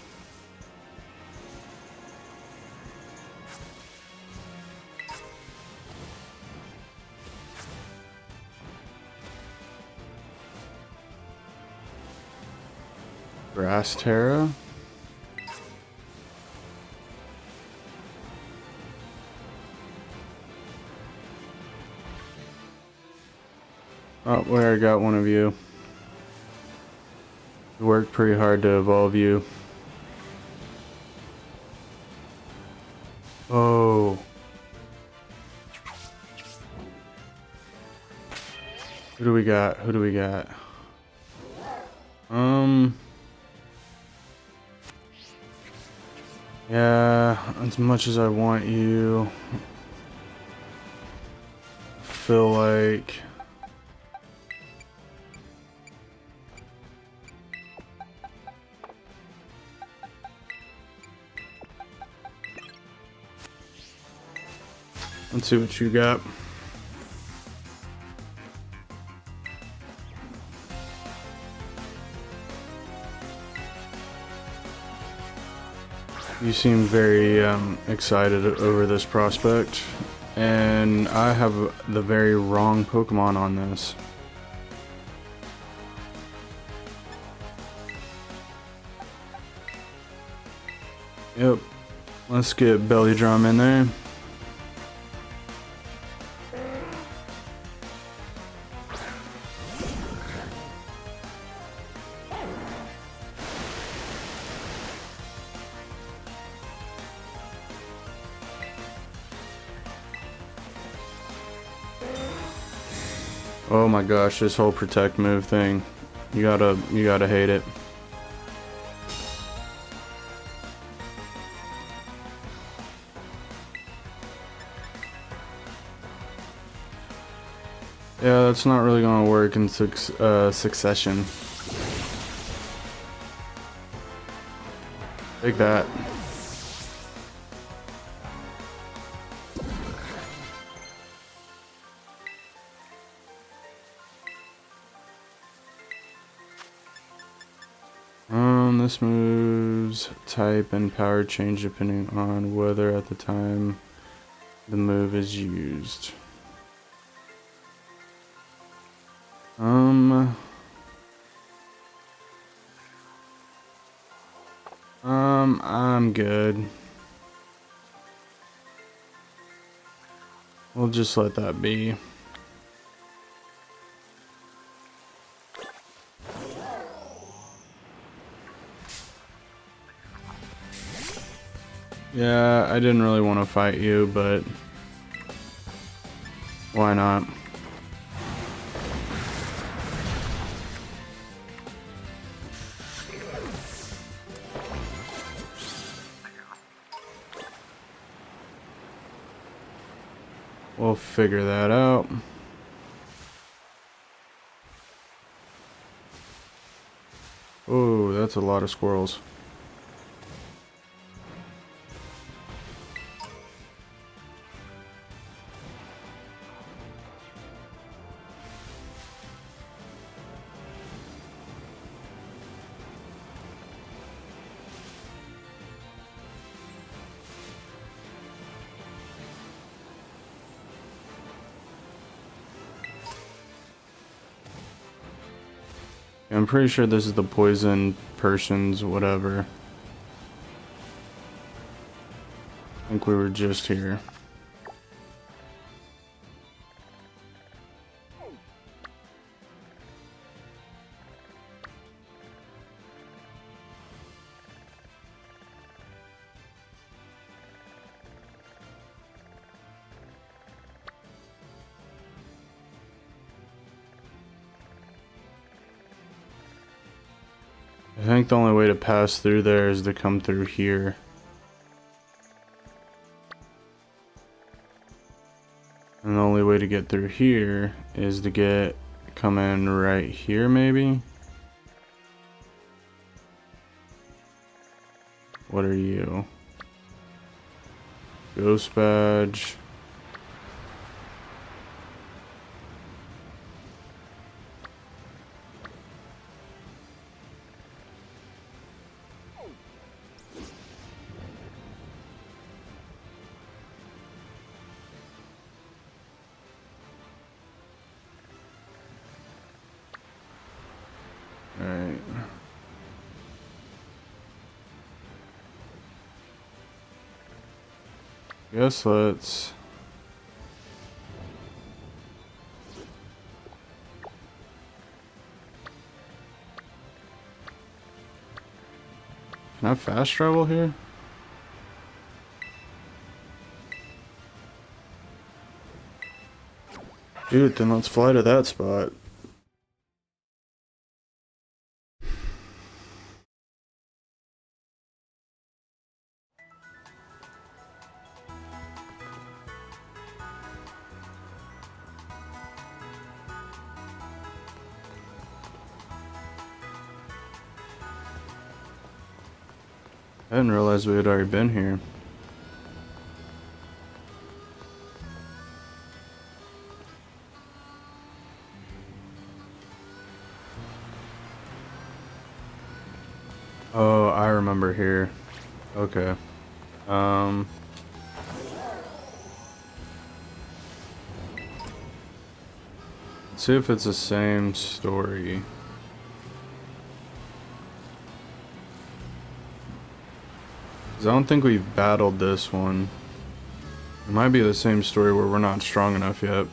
Grass Terra. Oh, we already got one of you. We worked pretty hard to evolve you. Oh. Who do we got? Who do we got? Yeah, as much as I want you, feel like let's see what you got. You seem very excited over this prospect, and I have the very wrong Pokemon on this. Yep, let's get Belly Drum in there. Oh my gosh, this whole protect move thing. You gotta hate it. Yeah, that's not really gonna work in succession. Take that. This moves type and power change depending on whether at the time the move is used. I'm good. We'll just let that be. Yeah, I didn't really want to fight you, but why not? We'll figure that out. Oh, that's a lot of squirrels. I'm pretty sure this is the poison person's whatever. I think we were just here. I think the only way to pass through there is to come through here. And the only way to get through here is to come in right here, maybe? What are you? Ghost badge. Alright. Guess let's... Can I fast travel here? Dude, then let's fly to that spot. I didn't realize we had already been here. Oh, I remember here. Okay. Let's see if it's the same story. 'Cause I don't think we've battled this one. It might be the same story where we're not strong enough yet.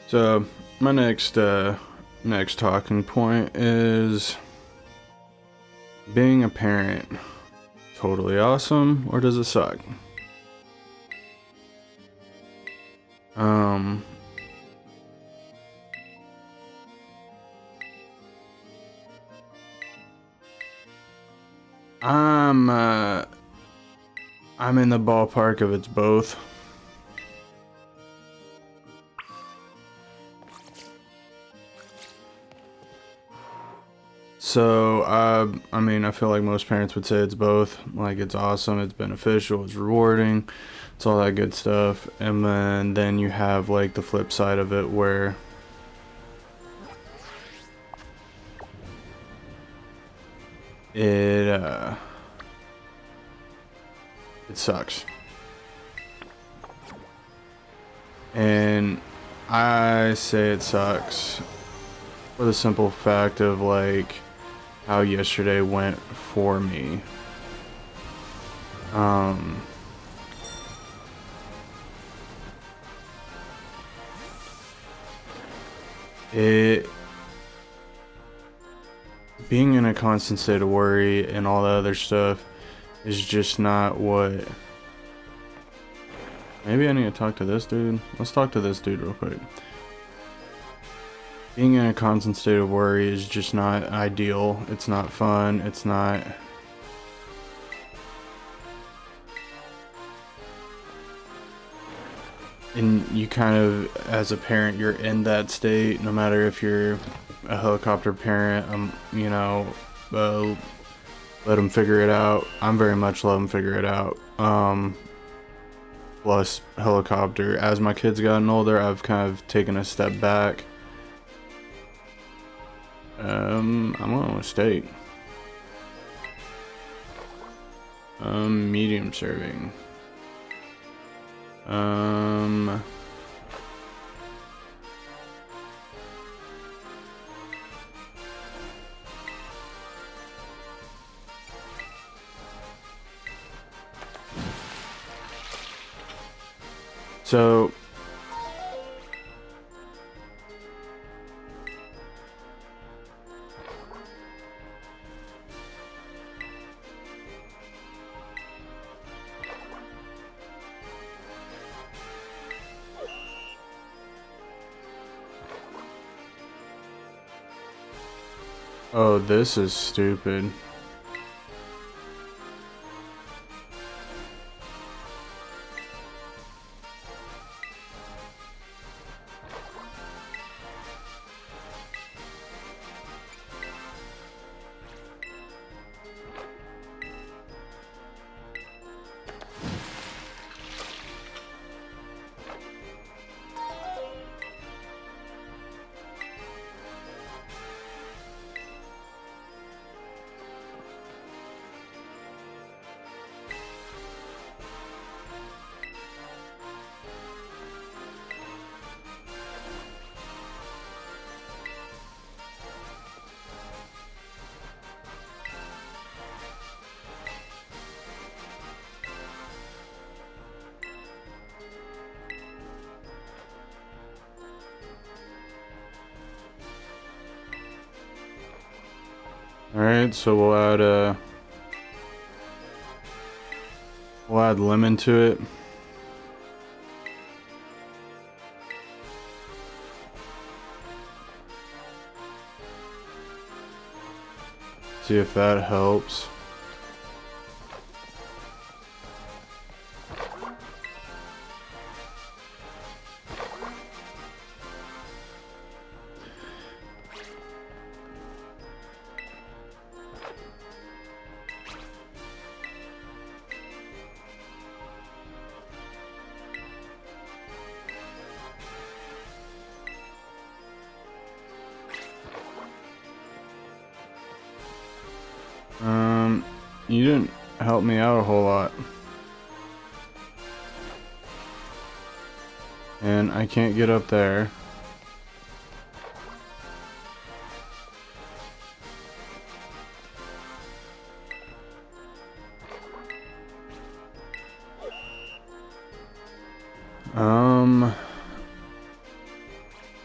So my next talking point is being a parent. Totally awesome, or does it suck? I'm in the ballpark of it's both. So, I mean, I feel like most parents would say it's both. Like, it's awesome, it's beneficial, it's rewarding, it's all that good stuff. And then you have, like, the flip side of it where it sucks. And I say it sucks for the simple fact of, like, how yesterday went for me. It being in a constant state of worry and all the other stuff is just not what. Maybe I need to talk to this dude. Let's talk to this dude real quick. Being in a constant state of worry is just not ideal. It's not fun. It's not. And you kind of, as a parent, you're in that state, no matter if you're a helicopter parent, you know, let them figure it out. I'm very much let them figure it out. Plus helicopter. As my kids gotten older, I've kind of taken a step back. I'm going with steak. Medium serving. So oh, this is stupid. Alright, so we'll add lemon to it. See if that helps. You didn't help me out a whole lot. And I can't get up there.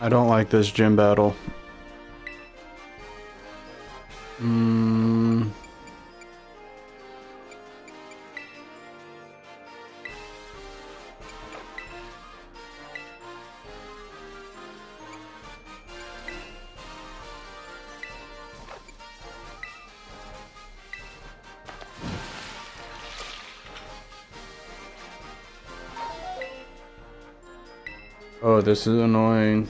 I don't like this gym battle. Oh, this is annoying.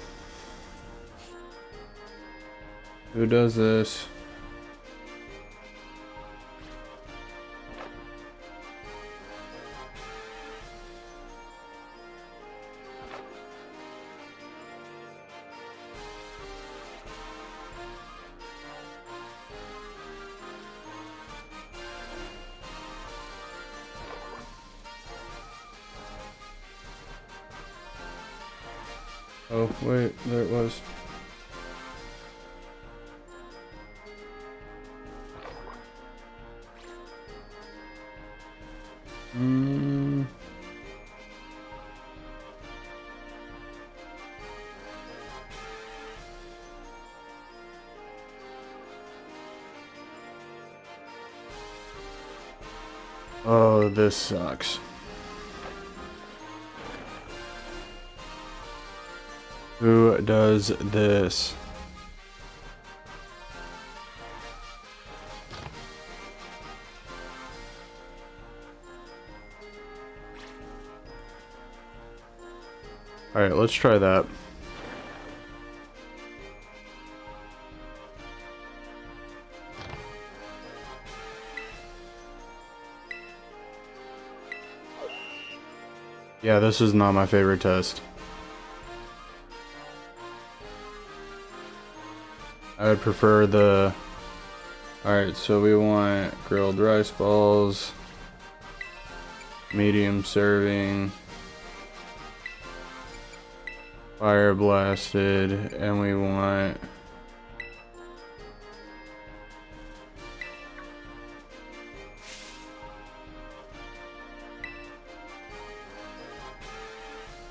Who does this? Oh, wait, there it was. Oh, this sucks. Who does this? Alright, let's try that. Yeah, this is not my favorite test. I would prefer the... Alright, so we want grilled rice balls, medium serving, fire blasted, and we want...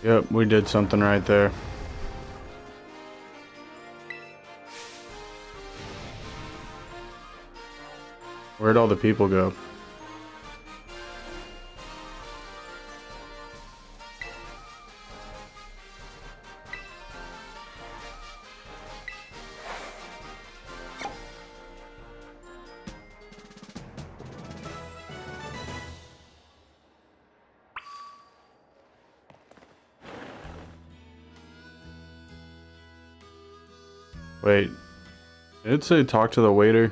Yep, we did something right there. Where'd all the people go? Wait, did it say talk to the waiter?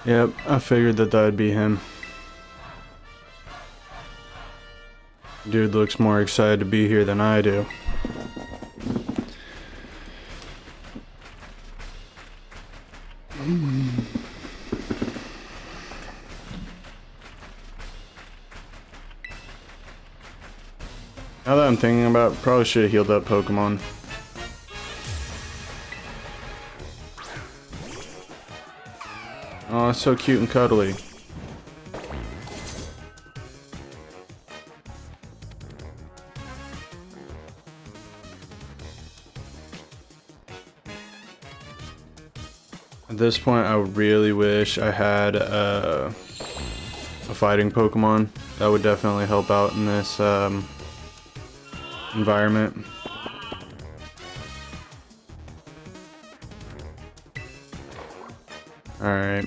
Yep, I figured that that'd be him. Dude looks more excited to be here than I do. Now that I'm thinking about it, probably should have healed that Pokemon. Oh, it's so cute and cuddly. At this point, I really wish I had a fighting Pokemon. That would definitely help out in this environment. Alright.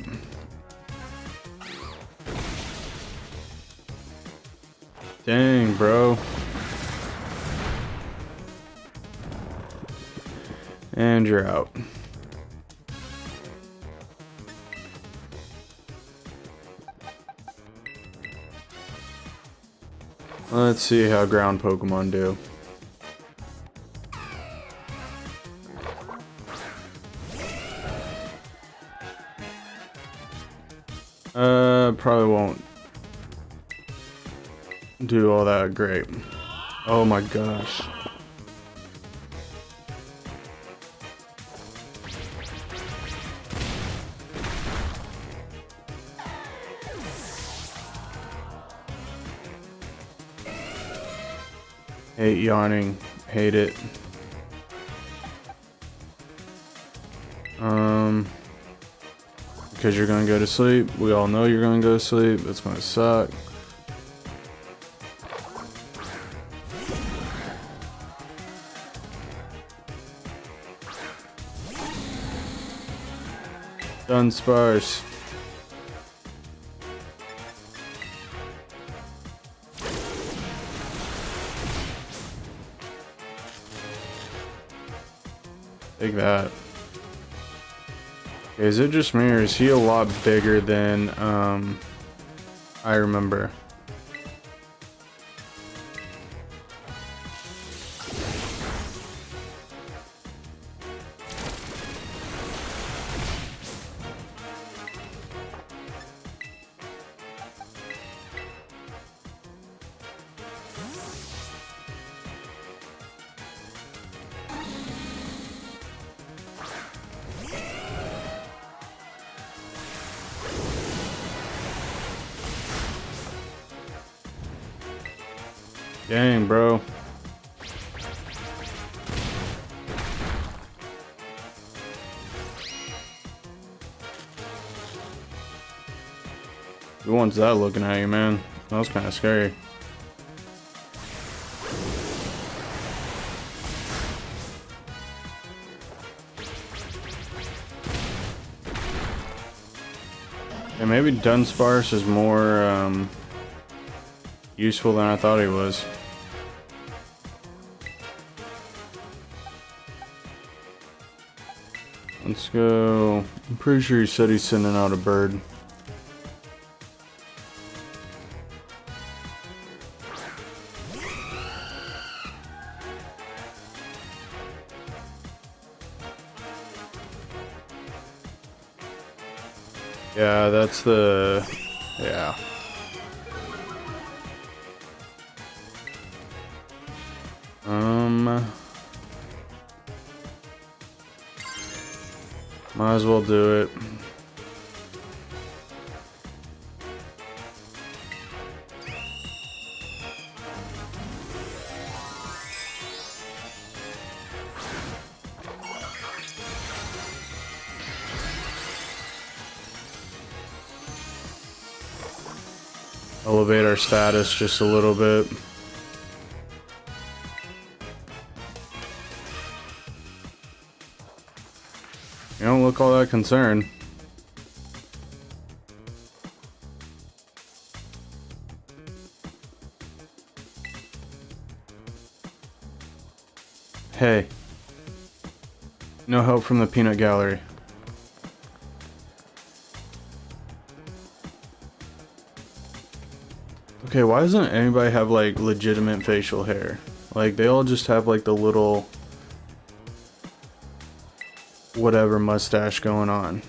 Dang, bro. And you're out. Let's see how ground Pokemon do. Probably won't do all that great. Oh my gosh. Hate yawning. Hate it. Because you're gonna go to sleep. We all know you're gonna go to sleep. It's gonna suck. Done sparse. Take that. Is it just me, or is he a lot bigger than I remember? Dang, bro. Who wants that looking at you, man? That was kind of scary. Yeah, maybe Dunsparce is more useful than I thought he was. Let's go. I'm pretty sure he said he's sending out a bird. Yeah, that's the... yeah. Might as well do it. Elevate our status just a little bit. You don't look all that concerned. Hey. No help from the peanut gallery. Okay, why doesn't anybody have like legitimate facial hair? Like they all just have like the little whatever mustache going on.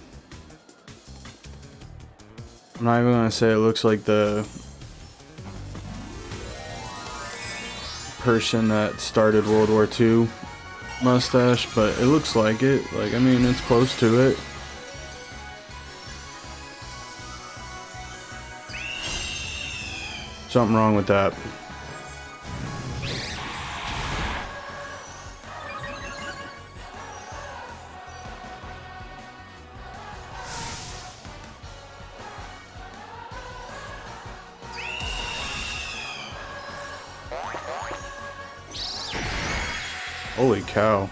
I'm not even gonna say it looks like the person that started World War II mustache, but it looks like it. Like, I mean, it's close to it. Something wrong with that. Holy cow.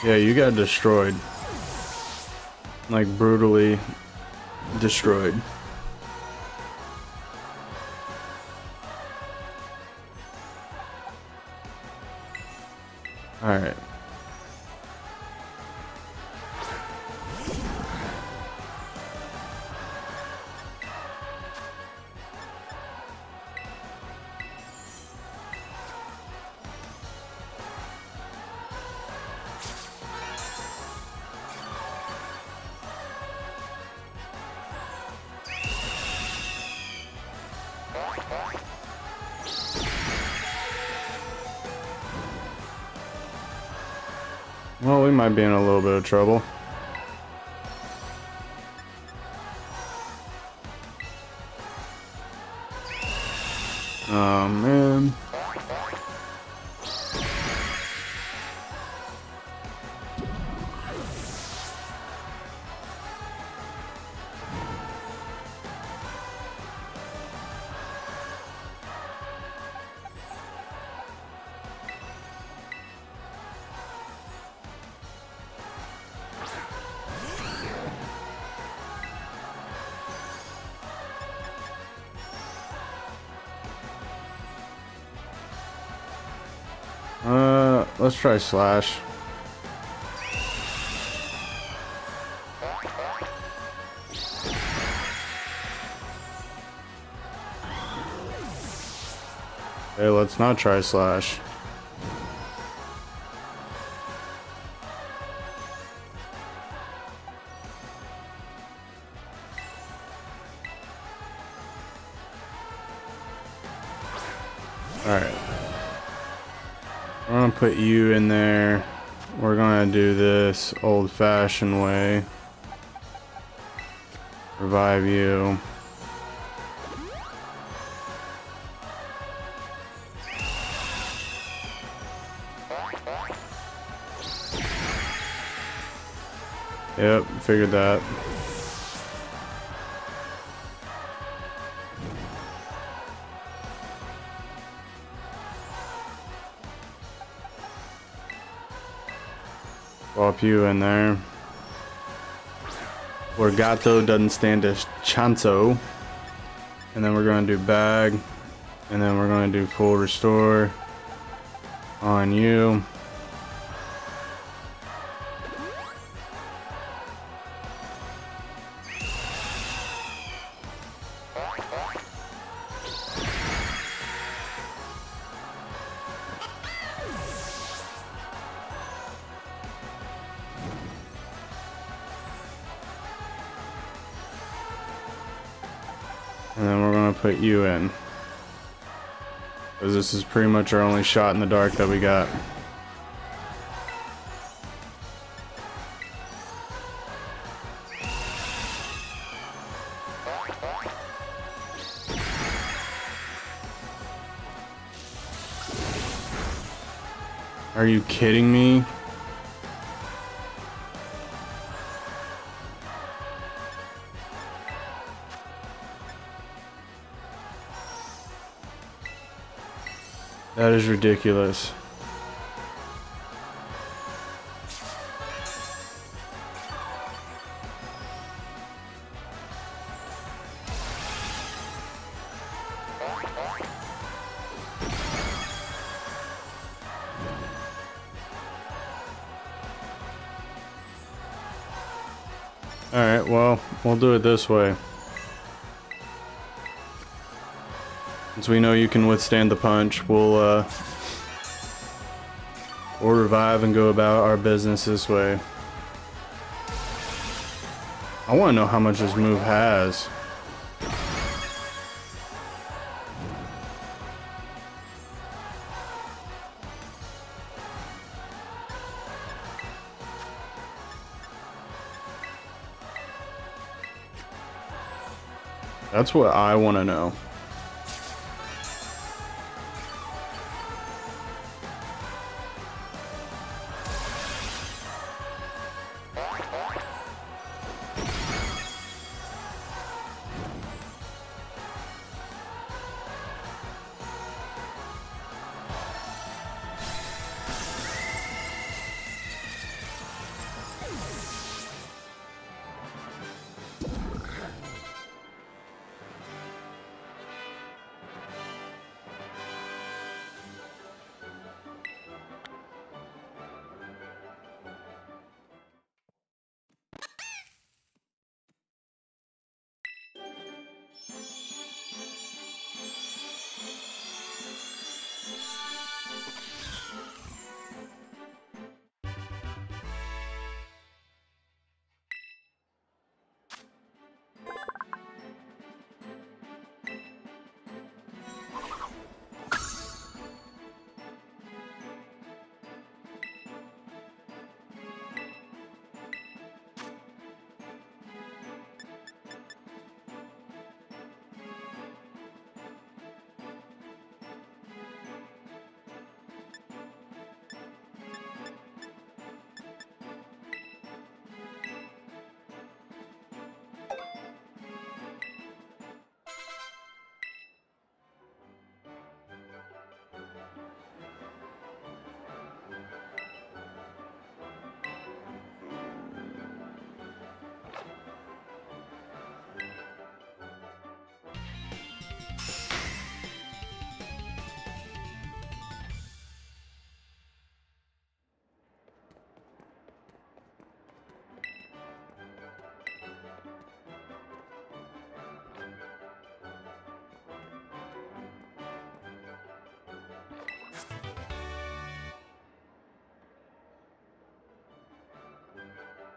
Yeah, you got destroyed. Like, brutally destroyed. Alright. Well, we might be in a little bit of trouble. Oh, man. Let's try slash. Hey, let's not try slash. Alright. We're gonna put you in there. We're gonna do this old-fashioned way. Revive you. Yep, figured that. Swap you in there. Orgato doesn't stand a chanzo. And then we're going to do bag. And then we're going to do full restore on you. And then we're going to put you in. Because this is pretty much our only shot in the dark that we got. Are you kidding me? That is ridiculous. Alright, well, we'll do it this way. Since we know you can withstand the punch, we'll revive and go about our business this way. I want to know how much this move has. That's what I want to know.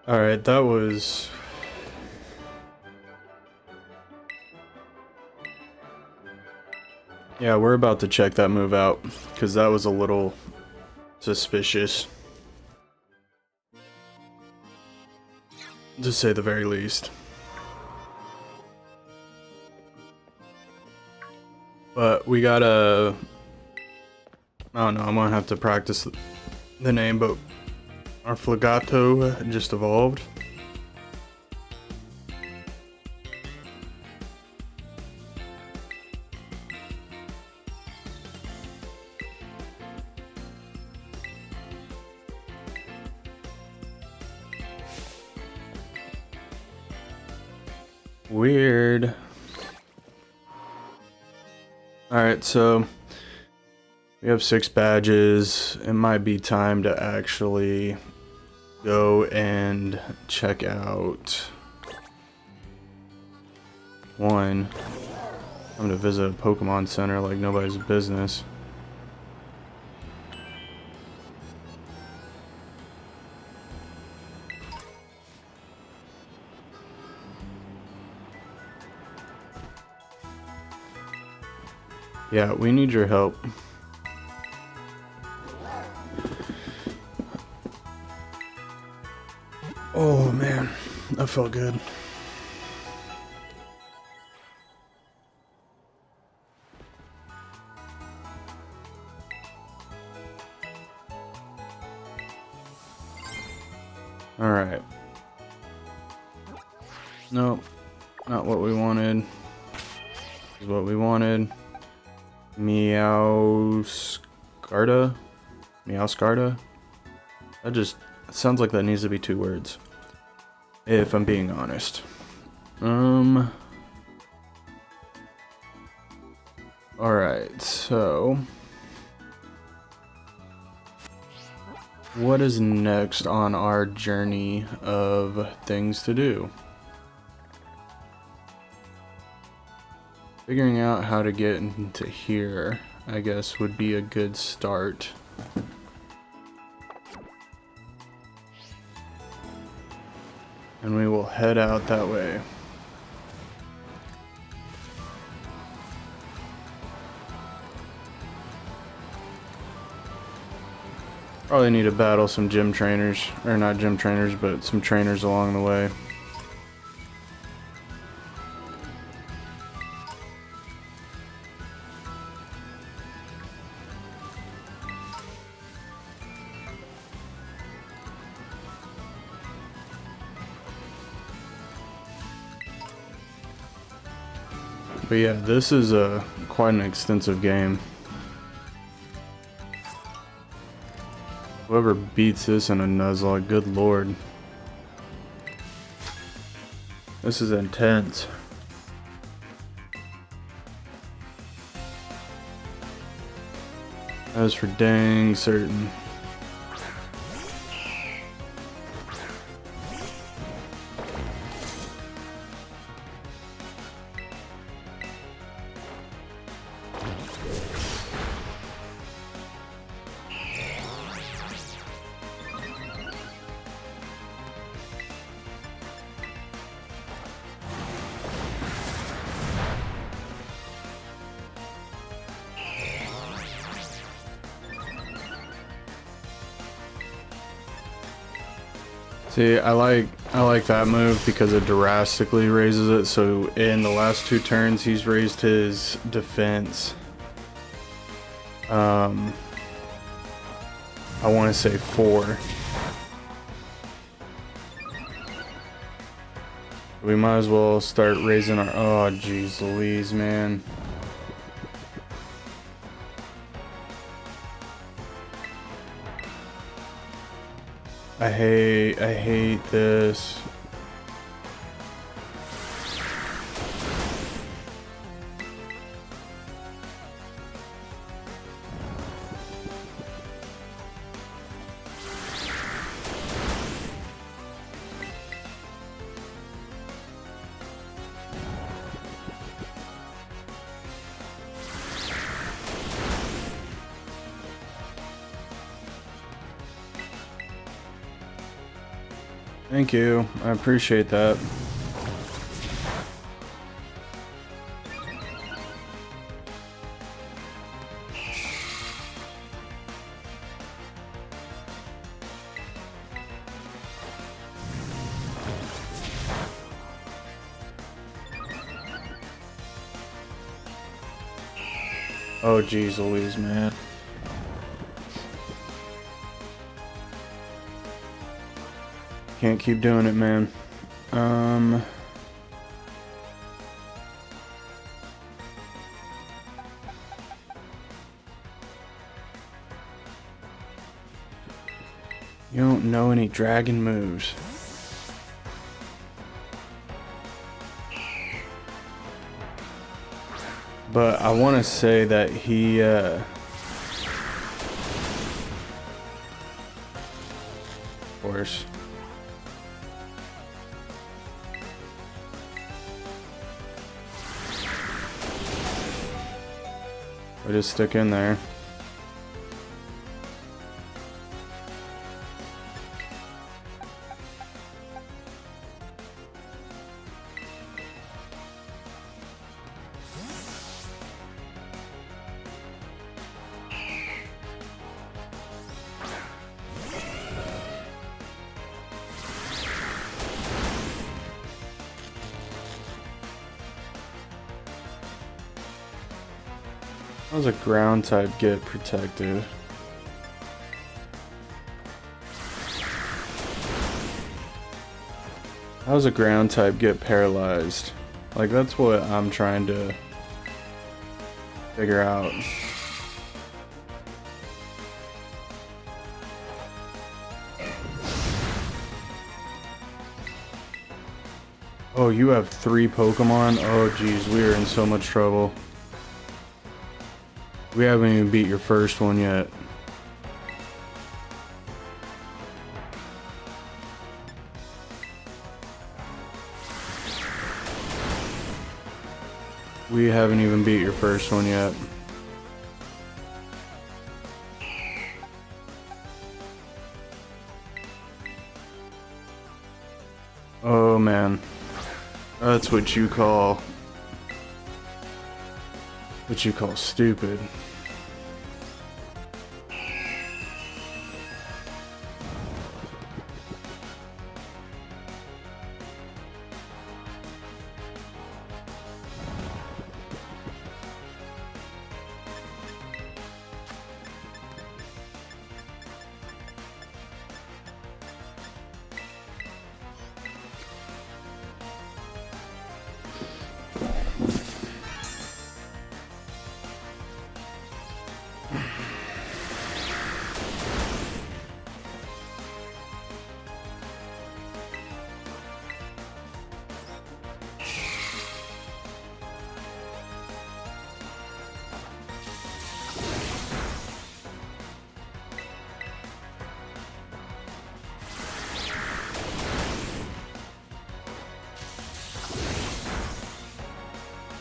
Alright, that was... Yeah, we're about to check that move out, because that was a little suspicious. To say the very least. But we gotta... I don't know, I'm gonna have to practice the name, but our Flagato just evolved. Weird. Alright, so we have 6 badges. It might be time to actually go and check out one. I'm gonna visit a Pokemon Center like nobody's business. Yeah, we need your help. Oh man, that felt good. All right. Nope, not what we wanted. This is what we wanted. Meowscarda? Meowscarda? That just sounds like that needs to be 2 words. If I'm being honest. Alright, so... what is next on our journey of things to do? Figuring out how to get into here, I guess, would be a good start. And we will head out that way. Probably need to battle some gym trainers, or not gym trainers, but some trainers along the way. But yeah, this is quite an extensive game. Whoever beats this in a Nuzlock, good lord. This is intense. That is for dang certain. See, I like that move because it drastically raises it. So in the last 2 turns, he's raised his defense. I want to say 4. We might as well start raising our. Oh, jeez, Louise, man. I hate this. Thank you. I appreciate that. Oh, geez, Louise, man. Can't keep doing it, man. You don't know any dragon moves. But I want to say that he, of course. We just stick in there. How does a ground type get protected? How does a ground type get paralyzed? Like, that's what I'm trying to figure out. Oh, you have 3 Pokemon? Oh, geez, we are in so much trouble. We haven't even beat your first one yet. We haven't even beat your first one yet. Oh man. That's what you call stupid.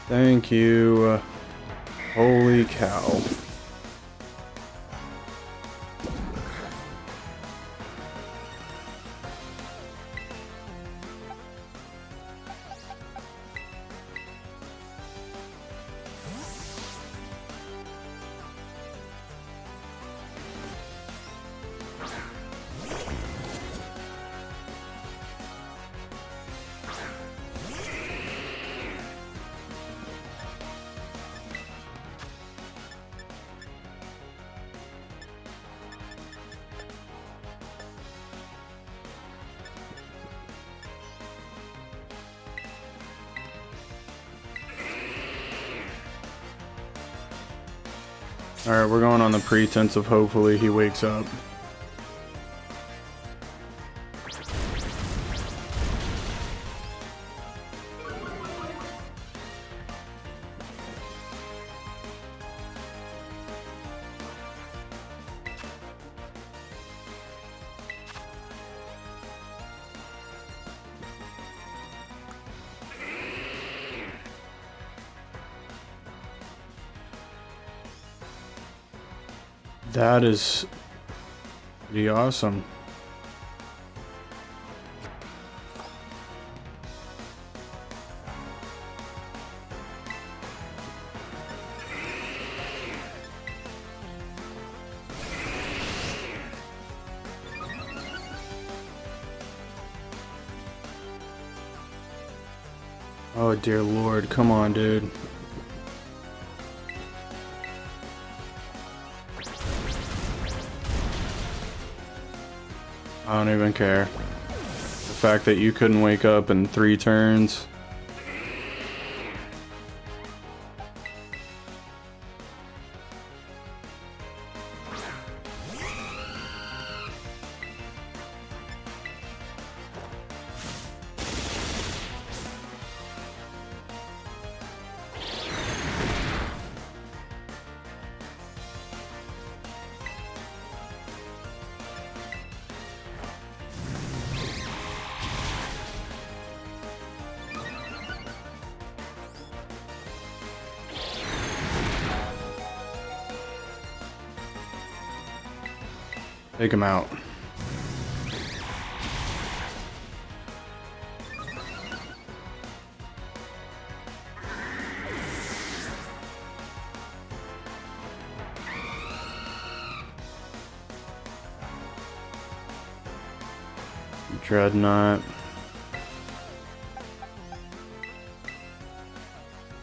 Thank you. Holy cow. Alright, we're going on the pretense of hopefully he wakes up. That is pretty awesome. Oh dear Lord, come on, dude. I don't even care. The fact that you couldn't wake up in 3 turns. Take him out. Dreadnought.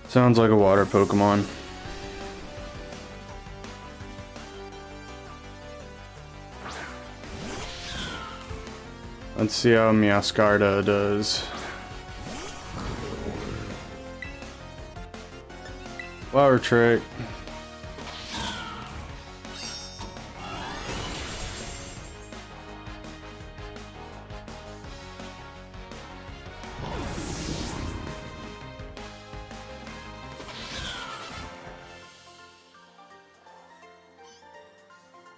Sounds like a water Pokemon. Let's see how Miascarda does. Flower Trick.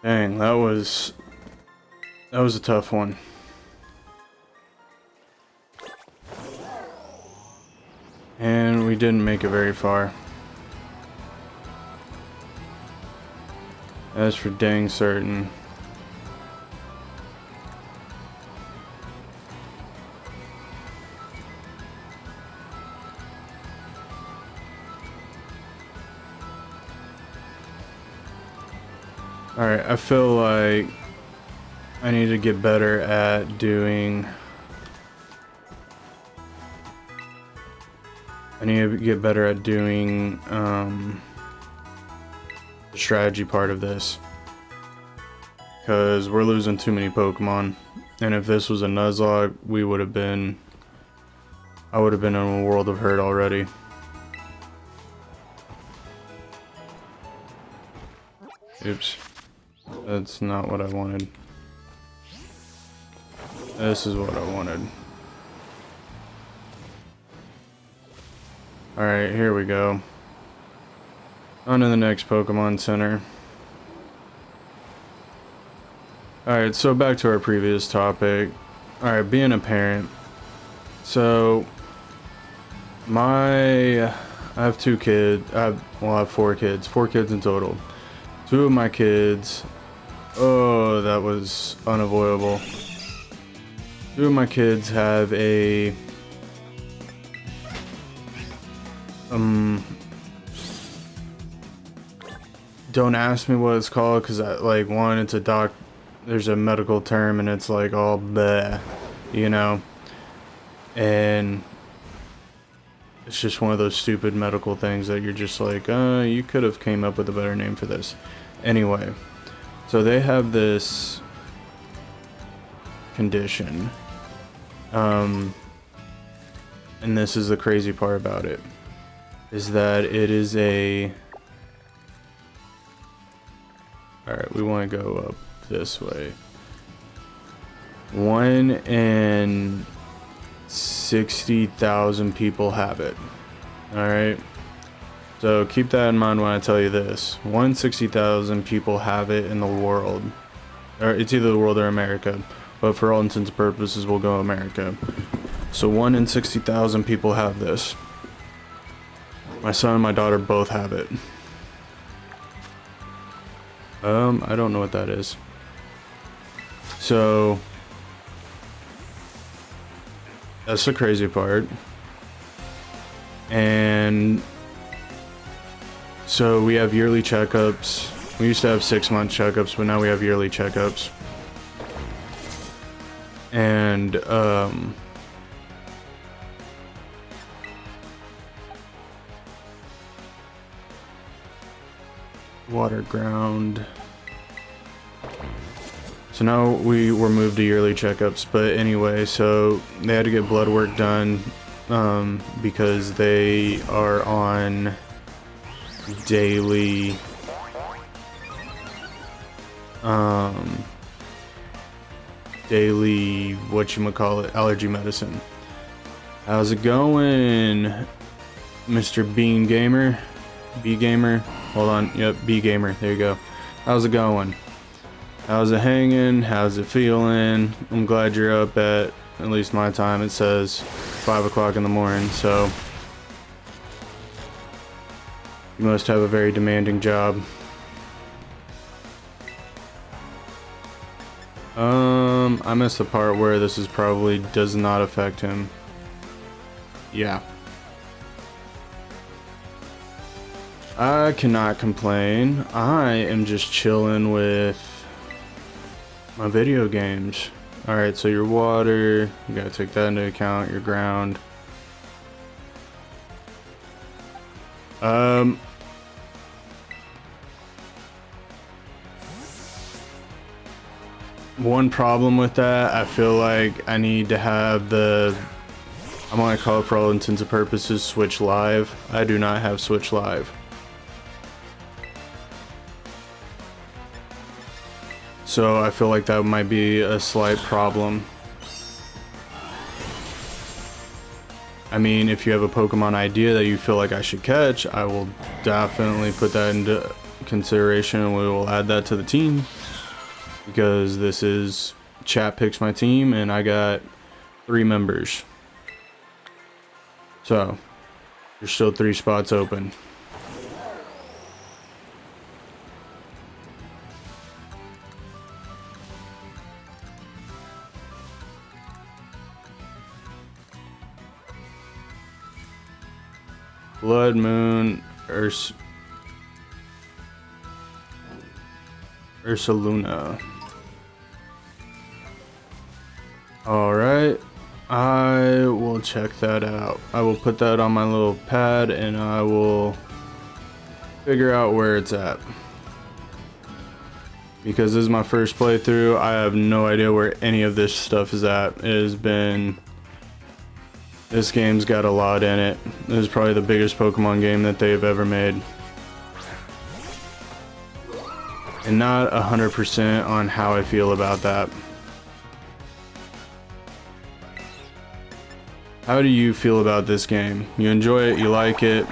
Dang, that was a tough one. And we didn't make it very far. That's for dang certain. Alright, I feel like I need to get better at doing... I need to get better at doing the strategy part of this. Because we're losing too many Pokemon. And if this was a Nuzlock, we would have been... I would have been in a world of hurt already. Oops. That's not what I wanted. This is what I wanted. Alright, here we go. On to the next Pokemon Center. Alright, so back to our previous topic. Alright, being a parent. So, I have 2 kids. I have 4 kids. 4 kids in total. 2 of my kids. Oh, that was unavoidable. 2 of my kids have a... Don't ask me what it's called, because like, one, it's a there's a medical term, and it's like all bleh, you know? And it's just one of those stupid medical things that you're just like, you could have came up with a better name for this. Anyway, so they have this condition. And this is the crazy part about it, is that it is a... Alright, we want to go up this way. 1 in 60,000 people have it. Alright? So keep that in mind when I tell you this. 1 in 60,000 people have it in the world. Or it's either the world or America. But for all intents and purposes, we'll go America. So 1 in 60,000 people have this. My son and my daughter both have it. I don't know what that is. So that's the crazy part. And so we have yearly checkups. We used to have 6-month checkups, but now we have yearly checkups. And water ground. So now we were moved to yearly checkups, but anyway, so they had to get blood work done because they are on daily whatchamacallit, allergy medicine. How's it going, Mr. Bean Gamer? B Gamer? Hold on, yep, B Gamer, there you go. How's it going? How's it hanging? How's it feeling? I'm glad you're up at least my time. It says 5 o'clock in the morning, so you must have a very demanding job. I missed the part where this is probably does not affect him. Yeah. I cannot complain. I am just chilling with my video games. Alright, so your water, you gotta take that into account, your ground. One problem with that, I feel like I need to have the, I'm gonna call it for all intents and purposes, Switch Live. I do not have Switch Live. So I feel like that might be a slight problem. I mean, if you have a Pokemon idea that you feel like I should catch, I will definitely put that into consideration and we will add that to the team. Because this is chat picks my team and I got 3 members. So, there's still 3 spots open. Blood Moon, Ursaluna. Alright, I will check that out. I will put that on my little pad and I will figure out where it's at. Because this is my first playthrough, I have no idea where any of this stuff is at. It has been... This game's got a lot in it. This is probably the biggest Pokemon game that they've ever made. And not 100% on how I feel about that. How do you feel about this game? You enjoy it? You like it?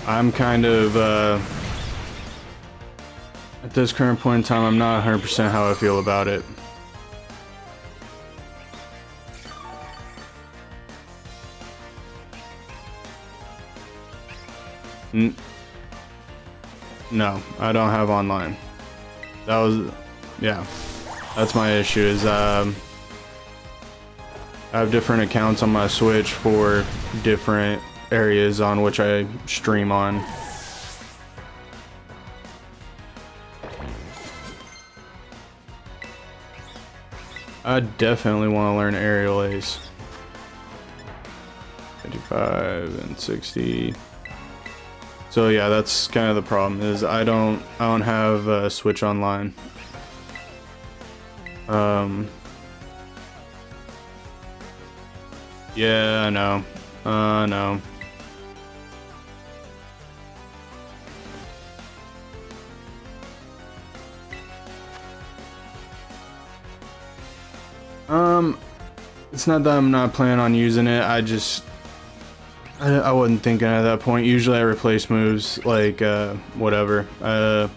I'm kind of, at this current point in time, I'm not 100% how I feel about it. No, I don't have online. That was, yeah, that's my issue is, I have different accounts on my Switch for different areas on which I stream on. I definitely want to learn Aerial Ace. 55 and 60. So yeah, that's kind of the problem is I don't have Switch Online. Yeah, I know. No. It's not that I'm not planning on using it. I wasn't thinking at that point. Usually I replace moves like whatever, like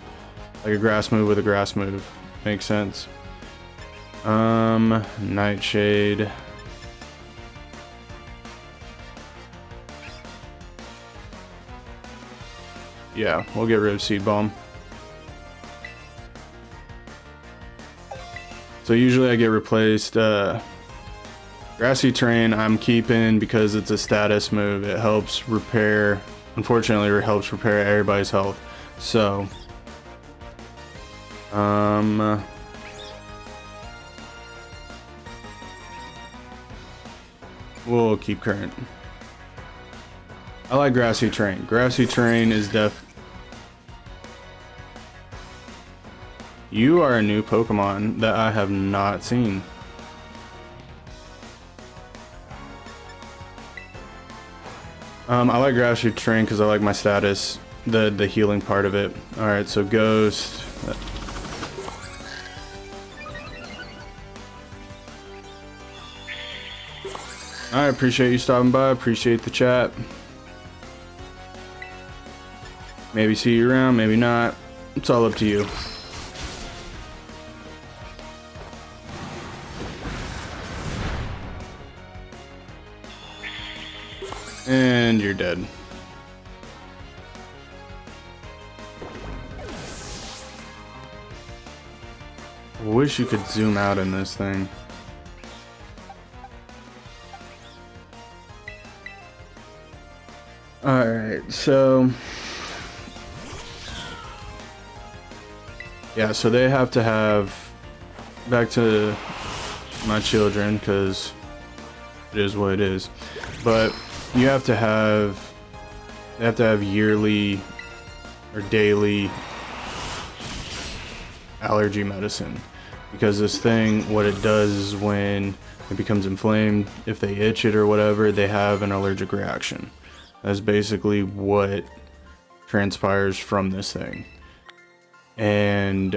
a grass move with a grass move. Makes sense. Nightshade. Yeah, we'll get rid of Seed Bomb. So usually I get replaced. Grassy Terrain I'm keeping because it's a status move. It helps repair, unfortunately it helps repair everybody's health. So we'll keep current. I like Grassy Terrain. Grassy Terrain is You are a new Pokemon that I have not seen. I like Grassy Terrain because I like my status, the healing part of it. Alright, so Ghost. I appreciate you stopping by, appreciate the chat. Maybe see you around, maybe not. It's all up to you. And you're dead. I wish you could zoom out in this thing. Alright, so... Yeah, so they have to have... Back to my children, because it is what it is. But... You have to have, they have to have yearly or daily allergy medicine, because this thing, what it does is when it becomes inflamed, if they itch it or whatever, they have an allergic reaction. That's basically what transpires from this thing. And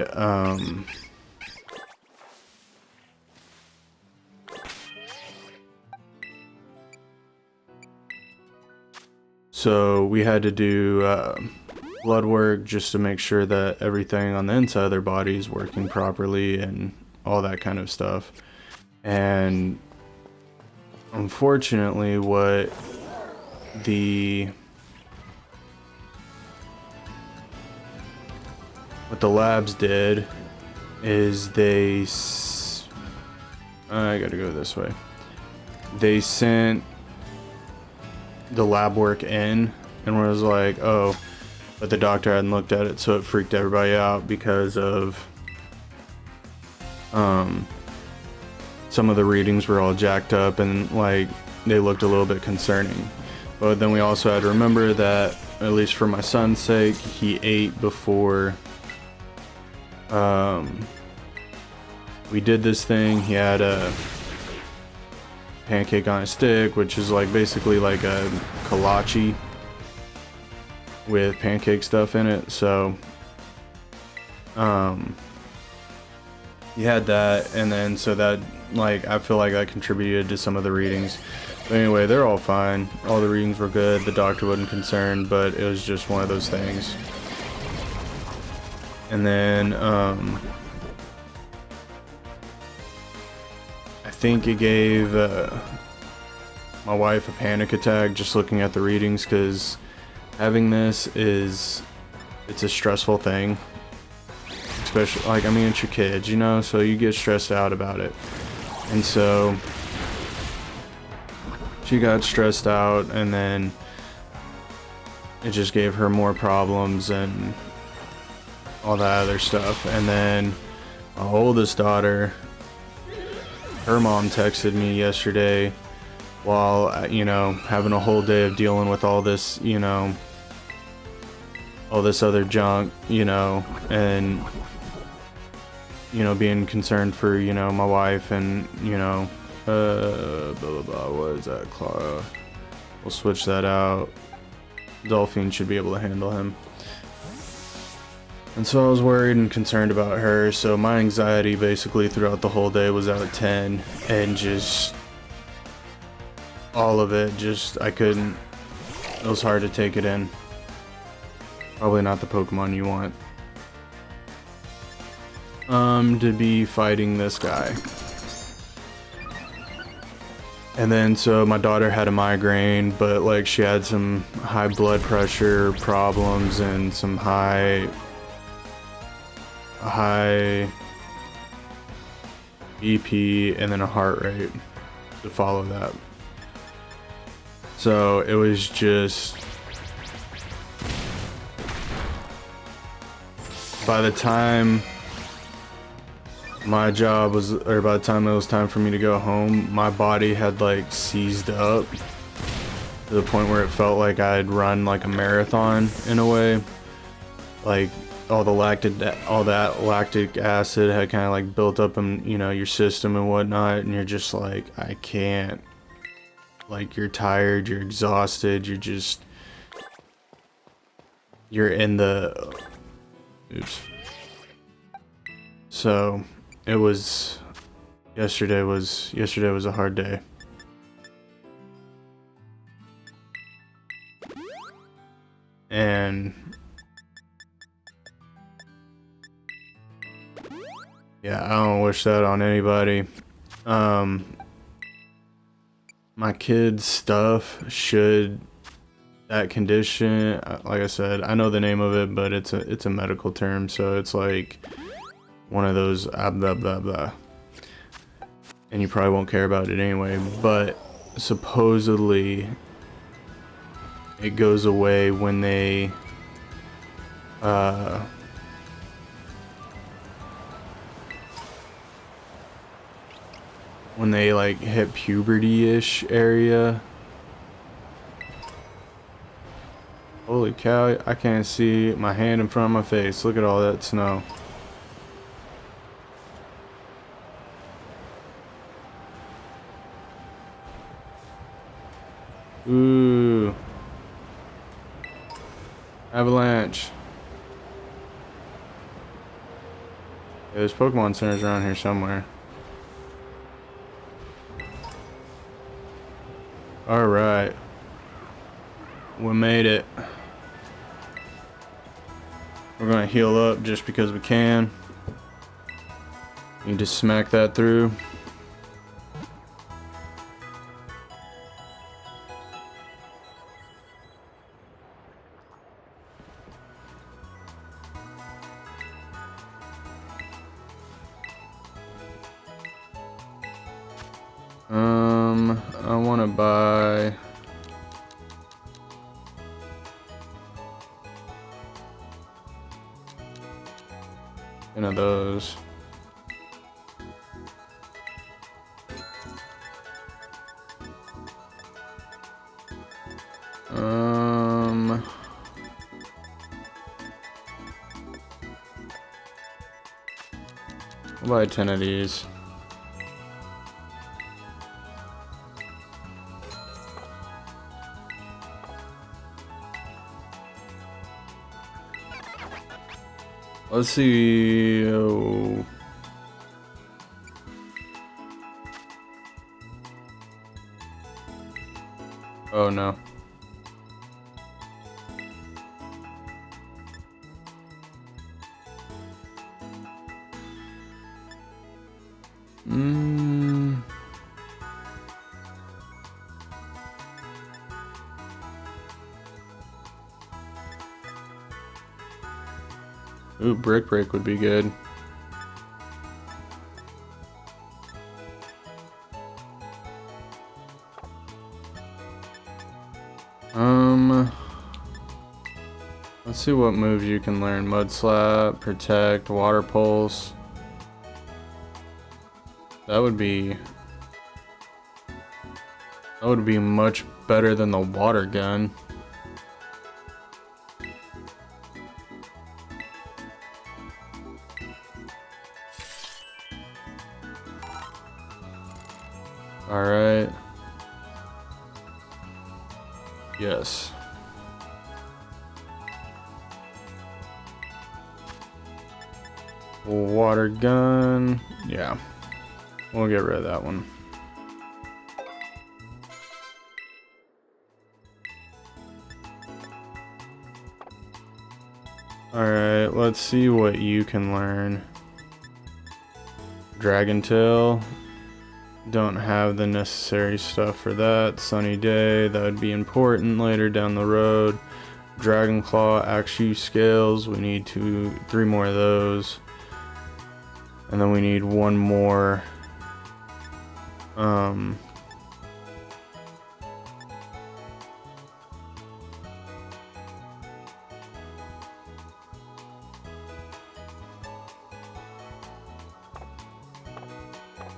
so we had to do blood work just to make sure that everything on the inside of their body is working properly and all that kind of stuff. And unfortunately what the labs did is I gotta go this way. They sent the lab work in and was like, oh, but the doctor hadn't looked at it, so it freaked everybody out because of some of the readings were all jacked up and like they looked a little bit concerning. But then we also had to remember that, at least for my son's sake, he ate before we did this thing. He had a pancake on a stick, which is like basically like a kolache with pancake stuff in it. So he had that, and then so that, like, I feel like that contributed to some of the readings. But anyway, they're all fine. All the readings were good. The doctor wasn't concerned, but it was just one of those things. And then I think it gave my wife a panic attack just looking at the readings, because having this it's a stressful thing. Especially, like, I mean, it's your kids, you know, so you get stressed out about it. And so she got stressed out, and then it just gave her more problems and all that other stuff. And then my oldest daughter, her mom texted me yesterday while, you know, having a whole day of dealing with all this, you know, all this other junk, you know, and, you know, being concerned for, you know, my wife and, you know, blah, blah, blah. What is that? We'll switch that out. Dolphin should be able to handle him. And so I was worried and concerned about her. So my anxiety basically throughout the whole day was at 10, and just all of it, just, I couldn't, it was hard to take it in. Probably not the Pokemon you want. To be fighting this guy. And then so my daughter had a migraine, but like she had some high blood pressure problems and some high BP, and then a heart rate to follow that. So it was just, by the time my job was, or by the time it was time for me to go home, my body had like seized up to the point where it felt like I'd run like a marathon in a way. Like all that lactic acid had kind of like built up in, you know, your system and whatnot, and you're just like, I can't. Like, you're tired, you're exhausted, you're in the, oops. So it was, yesterday was a hard day. And yeah, I don't wish that on anybody. My kids' stuff should, that condition, like I said, I know the name of it, but it's a medical term, so it's like one of those blah blah blah, and you probably won't care about it anyway, but supposedly it goes away when they like hit puberty-ish area. Holy cow, I can't see my hand in front of my face. Look at all that snow. Ooh. Avalanche. Yeah, there's Pokemon centers around here somewhere. Alright. We made it. We're gonna heal up just because we can. You just smack that through. I want to buy 10 of those. I'll buy 10 of these. Let's see. Oh no. Ooh, brick break would be good. Let's see what moves you can learn. Mud slap, protect, water pulse. That would be much better than the water gun. All right. Yes. Water gun. Yeah. We'll get rid of that one. Alright, let's see what you can learn. Dragon Tail. Don't have the necessary stuff for that. Sunny Day, that would be important later down the road. Dragon Claw, Axe Shoe Scales, we need 3 more of those. And then we need one more.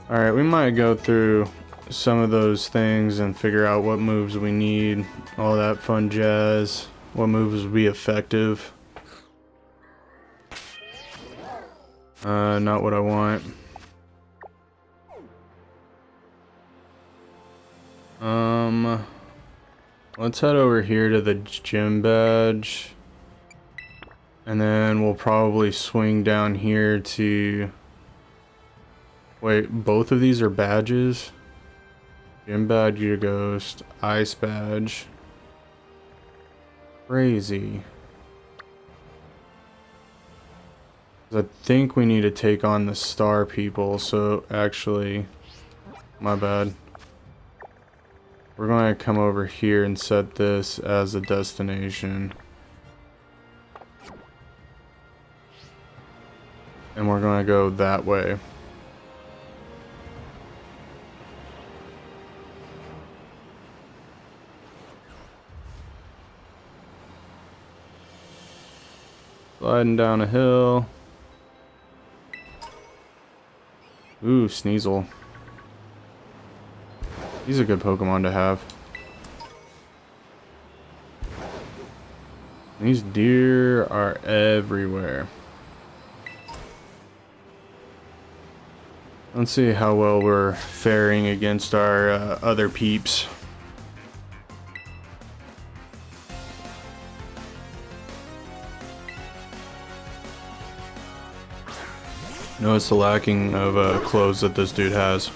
Alright, we might go through some of those things and figure out what moves we need, all that fun jazz, what moves will be effective. Not what I want. Let's head over here to the gym badge. And then we'll probably swing down here to... Wait, both of these are badges? Gym badge, your ghost, ice badge. Crazy. I think we need to take on the star people, so actually, my bad. We're going to come over here and set this as a destination. And we're going to go that way. Sliding down a hill. Ooh, Sneasel. He's a good Pokemon to have. These deer are everywhere. Let's see how well we're faring against our other peeps. Notice the lacking of clothes that this dude has.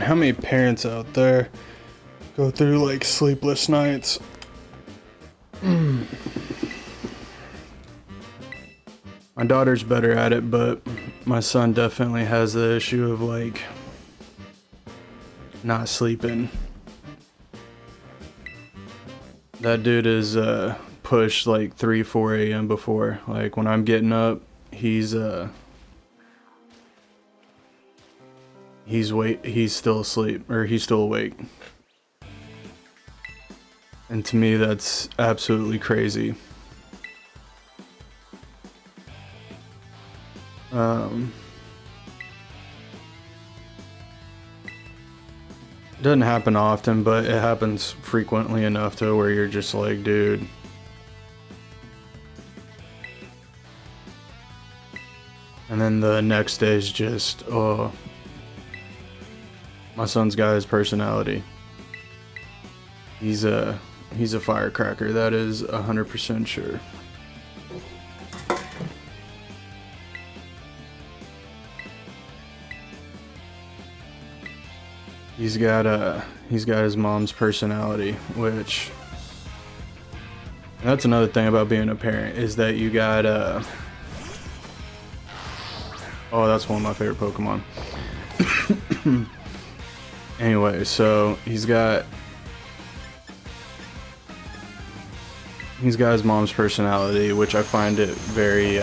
How many parents out there go through like sleepless nights? My daughter's better at it, but my son definitely has the issue of like not sleeping. That dude is pushed like 3-4 a.m. before. Like when I'm getting up, he's still asleep, or he's still awake. And to me that's absolutely crazy. Doesn't happen often, but it happens frequently enough to where you're just like, dude. And then the next day is just, oh, my son's got his personality. He's a firecracker, that is 100% sure. He's got his mom's personality, which, that's another thing about being a parent, is that you got oh, that's one of my favorite Pokemon. Anyway, so he's got his mom's personality, which I find it very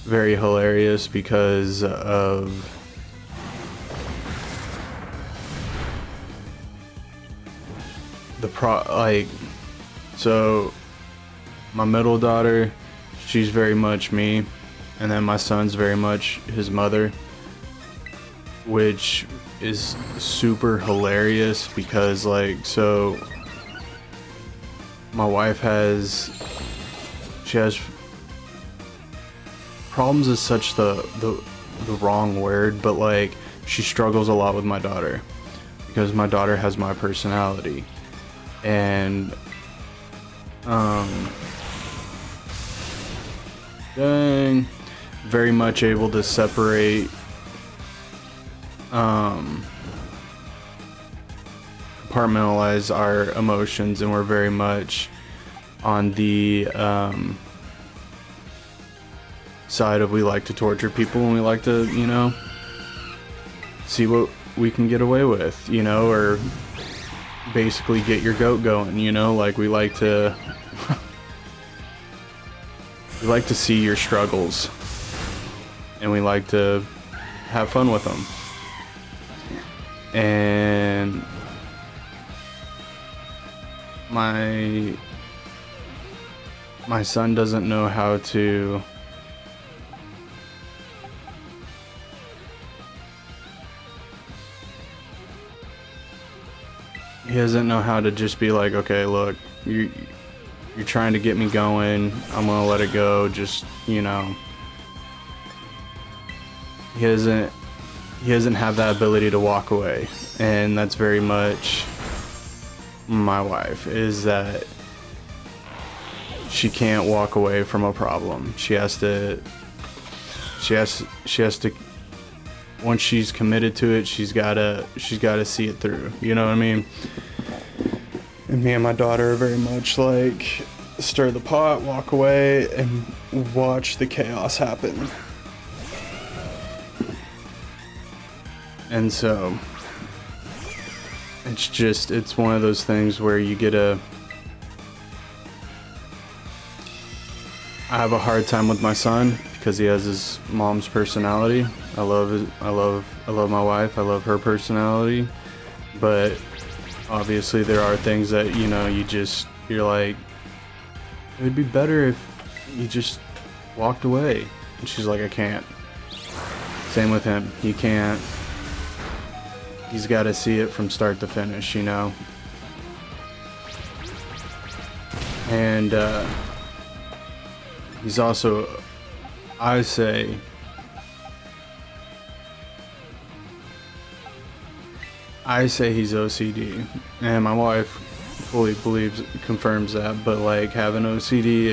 very hilarious because of so my middle daughter, she's very much me, and then my son's very much his mother, which is super hilarious because like, so my wife has problems is such the wrong word, but like she struggles a lot with my daughter because my daughter has my personality. And very much able to separate compartmentalize our emotions, and we're very much on the side of we like to torture people and we like to, you know, see what we can get away with, you know, or basically get your goat going, you know, like we like to we like to see your struggles and we like to have fun with them. And my son doesn't know how to just be like, okay, look, you're trying to get me going, I'm gonna let it go, just, you know. He doesn't have that ability to walk away, and that's very much my wife, is that she can't walk away from a problem. She has to once she's committed to it, she's gotta see it through, you know what I mean? And me and my daughter are very much like stir the pot, walk away, and watch the chaos happen. And so it's one of those things where I have a hard time with my son because he has his mom's personality. I love my wife, I love her personality, but obviously there are things that, you know, you're like, it would be better if you just walked away. And she's like, I can't. Same with him, he can't. He's got to see it from start to finish, you know. And he's also, I say, I say he's OCD, and my wife fully confirms that. But like having OCD,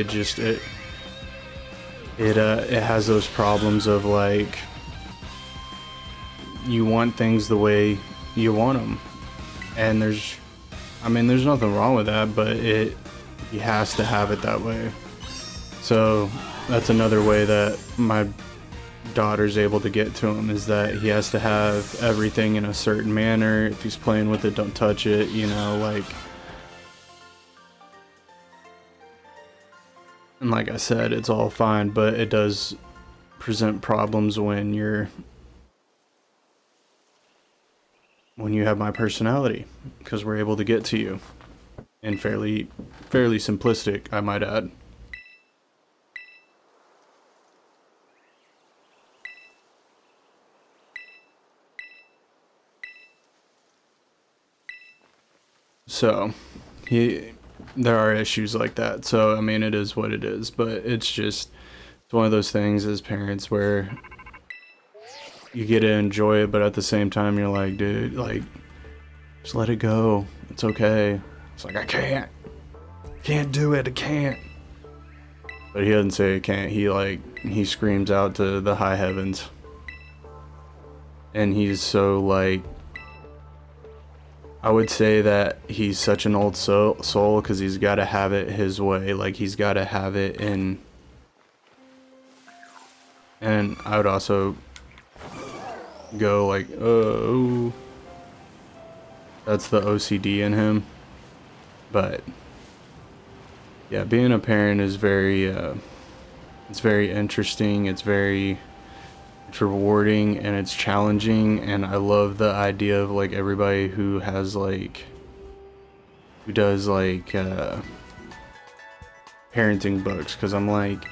it has those problems of like you want things the way you want them, and there's nothing wrong with that, but he has to have it that way. So that's another way that my daughter's able to get to him, is that he has to have everything in a certain manner. If he's playing with it, don't touch it, like. And like I said, it's all fine, but it does present problems when you have my personality, because we're able to get to you, and fairly simplistic, I might add. So, there are issues like that. So, I mean, it is what it is, but it's one of those things as parents where you get to enjoy it, but at the same time, you're like, dude, like, just let it go. It's okay. It's like, I can't do it. I can't. But he doesn't say he can't. He screams out to the high heavens. And he's so like, I would say that he's such an old soul because he's got to have it his way. Like, he's got to have it in. And I would also go like, oh, that's the OCD in him. But yeah, being a parent is it's very interesting. It's rewarding, and it's challenging, and I love the idea of like everybody who does parenting books, because I'm like,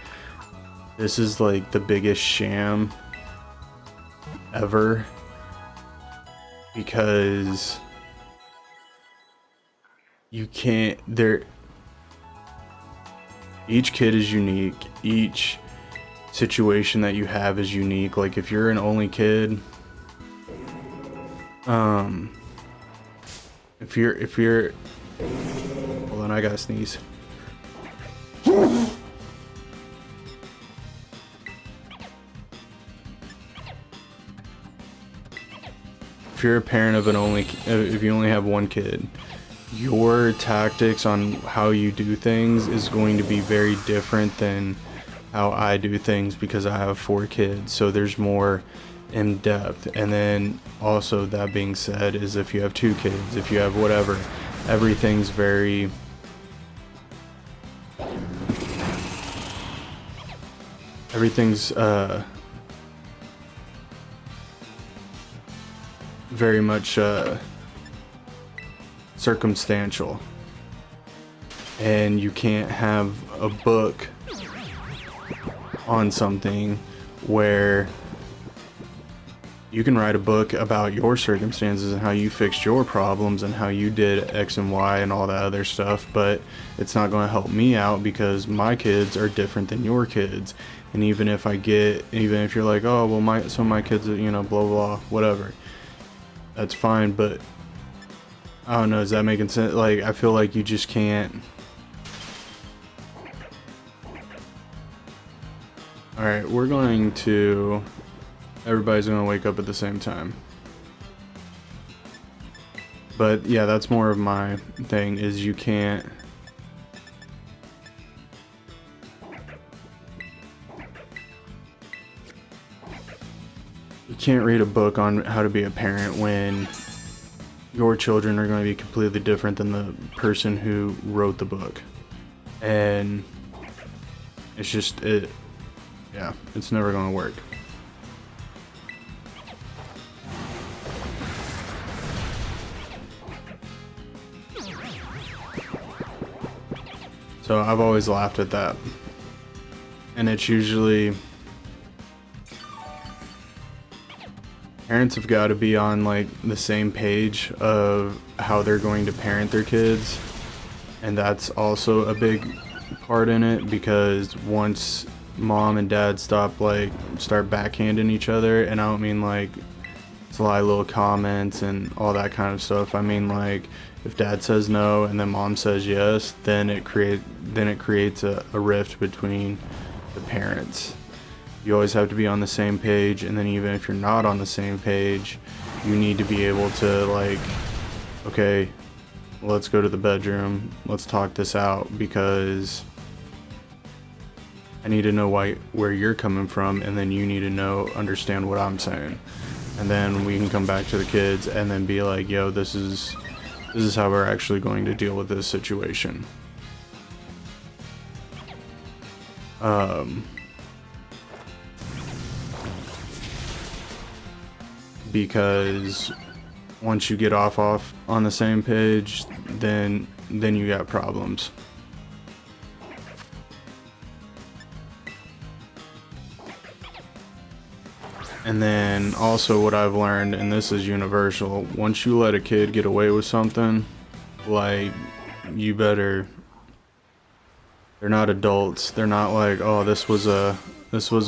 this is like the biggest sham ever, because each kid is unique, each situation that you have is unique. Like, if you're an only kid, if you're hold on, I gotta sneeze. If you're a parent of if you only have one kid, your tactics on how you do things is going to be very different than how I do things, because I have 4 kids, so there's more in depth. And then also, that being said, is if you have 2 kids, if you have whatever, everything's very very much circumstantial, and you can't have a book on something where you can write a book about your circumstances and how you fixed your problems and how you did X and Y and all that other stuff, but it's not going to help me out because my kids are different than your kids. And even if you're like, oh well, some of my kids are, blah blah whatever, that's fine, but I don't know, is that making sense? Like, I feel like you just can't. Alright, everybody's gonna wake up at the same time. But yeah, that's more of my thing, is you can't read a book on how to be a parent when your children are going to be completely different than the person who wrote the book. And it's just, it's never going to work. So I've always laughed at that. And it's usually, parents have got to be on like the same page of how they're going to parent their kids, and that's also a big part in it, because once mom and dad start backhanding each other, and I don't mean like sly little comments and all that kind of stuff. I mean, like, if dad says no and then mom says yes, then it creates a rift between the parents. You always have to be on the same page, and then even if you're not on the same page, you need to be able to, like, okay, let's go to the bedroom, let's talk this out, because I need to know where you're coming from, and then you need to understand what I'm saying, and then we can come back to the kids and then be like, yo, this is how we're actually going to deal with this situation. Because once you get off on the same page, then you got problems. And then also what I've learned, and this is universal, once you let a kid get away with something, like, you better, they're not adults. They're not like, oh, this was a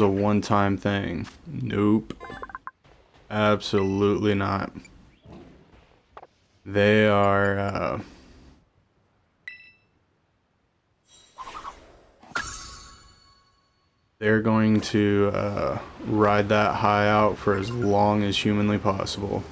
one-time thing. Nope. Absolutely not. They are they're going to ride that high out for as long as humanly possible.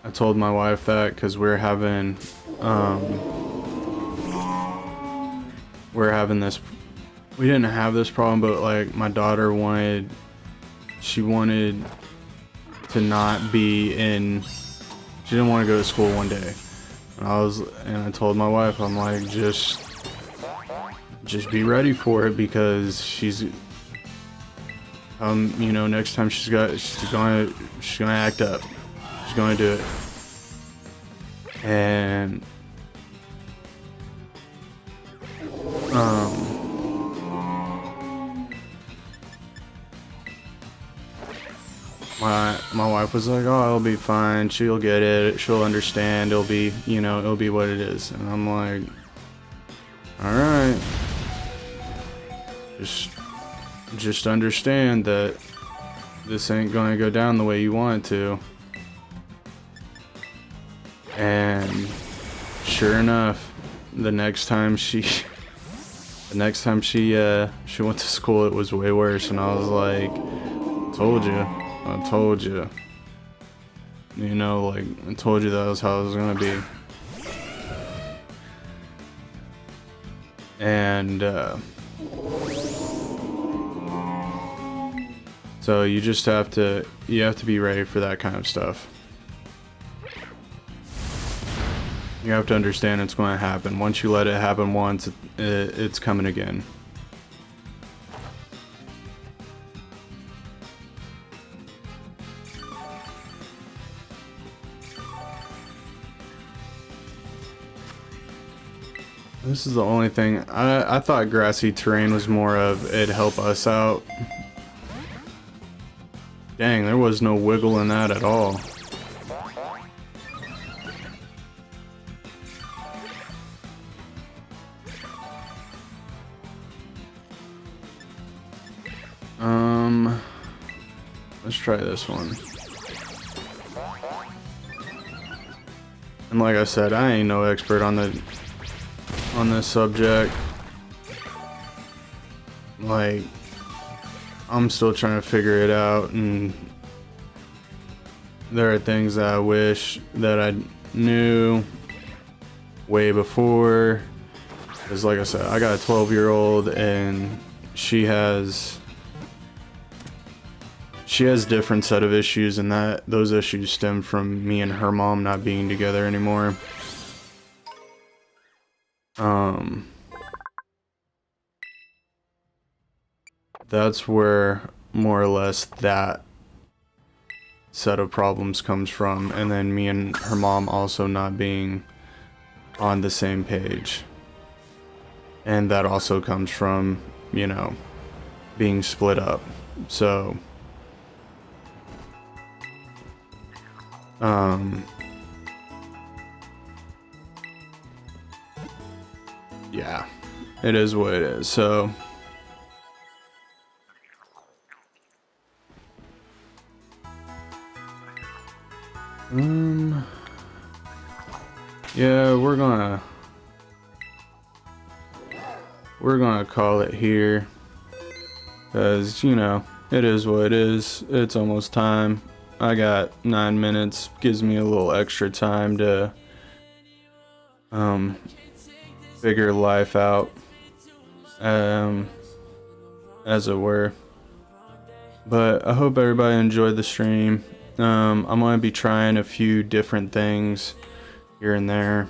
I told my wife that because we're having this, we didn't have this problem, but like my daughter wanted to not be in, she didn't want to go to school one day, and I told my wife, I'm like, just be ready for it, because she's next time she's gonna act up, she's gonna do it. And my wife was like, oh, it'll be fine, she'll get it, she'll understand, it'll be what it is. And I'm like, all right, just understand that this ain't gonna go down the way you want it to. And sure enough, the next time she went to school, it was way worse, and I was like, I told you, like, I told you that was how it was gonna be. And so you have to be ready for that kind of stuff. You have to understand it's going to happen. Once you let it happen once, it's coming again. This is the only thing. I thought grassy terrain was more of it'd help us out. Dang, there was no wiggle in that at all. Let's try this one. And like I said, I ain't no expert on this subject. Like, I'm still trying to figure it out, and there are things that I wish that I knew way before. Because like I said, I got a 12-year-old, and she has different set of issues, and those issues stem from me and her mom not being together anymore. That's where more or less that set of problems comes from, and then me and her mom also not being on the same page, and that also comes from being split up. So yeah, it is what it is. So yeah, we're gonna call it here, because you know, it is what it is. It's almost time. I got 9 minutes, gives me a little extra time to figure life out, as it were. But I hope everybody enjoyed the stream. I'm gonna be trying a few different things here and there,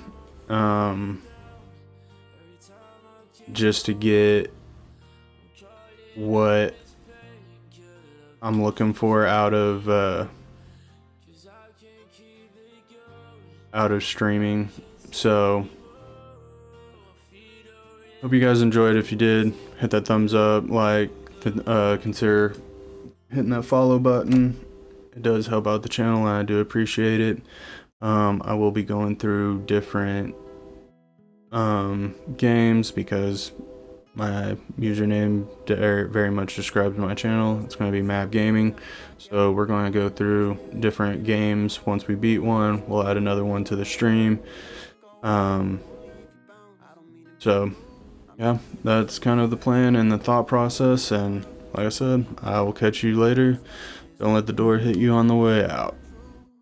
just to get what I'm looking for out of streaming. So hope you guys enjoyed. If you did, hit that thumbs up, like, consider hitting that follow button. It does help out the channel and I do appreciate it. I will be going through different games because my username very much describes my channel. It's going to be Map Gaming. So we're going to go through different games. Once we beat one, we'll add another one to the stream. So yeah, that's kind of the plan and the thought process. And like I said, I will catch you later. Don't let the door hit you on the way out.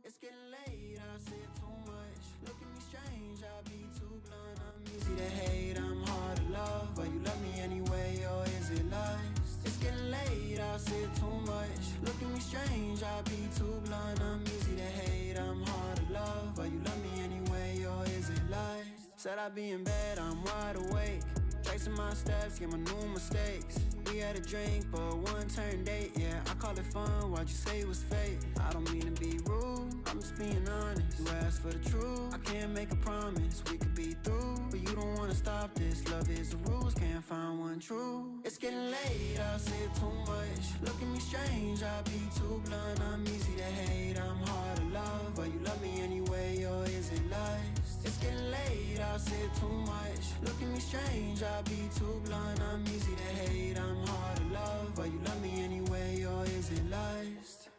It's getting late, I said too much. Look at me strange, I be too blunt. I'm easy to hate, I'm hard to love. But you love me anyway, or is it lust? It's getting late, I said too much. Look at me strange, I be too blunt. I'm easy to hate, I'm hard to love. But you love me anyway, or is it lust? Said I be in bed, I'm wide awake. Tracing my steps, get my new mistakes. We had a drink, but one turned date, yeah. I call it fun, why'd you say it was fate? I don't mean to be rude, I'm just being honest. You asked for the truth, I can't make a promise. We could be through, but you don't wanna stop this. Love is the rules, can't find one true. It's getting late, I said too much. Look at me strange, I be too blunt. I'm easy to hate, I'm hard to love. But you love me anyway, or is it lust? It's getting late, I said too much. Look at me strange, I be too blunt. I'm easy to hate, I'm hard to love. But you love me anyway, or is it lust?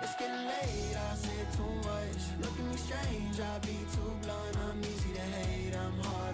It's getting late, I said too much. Look at me strange, I be too blunt. I'm easy to hate, I'm hard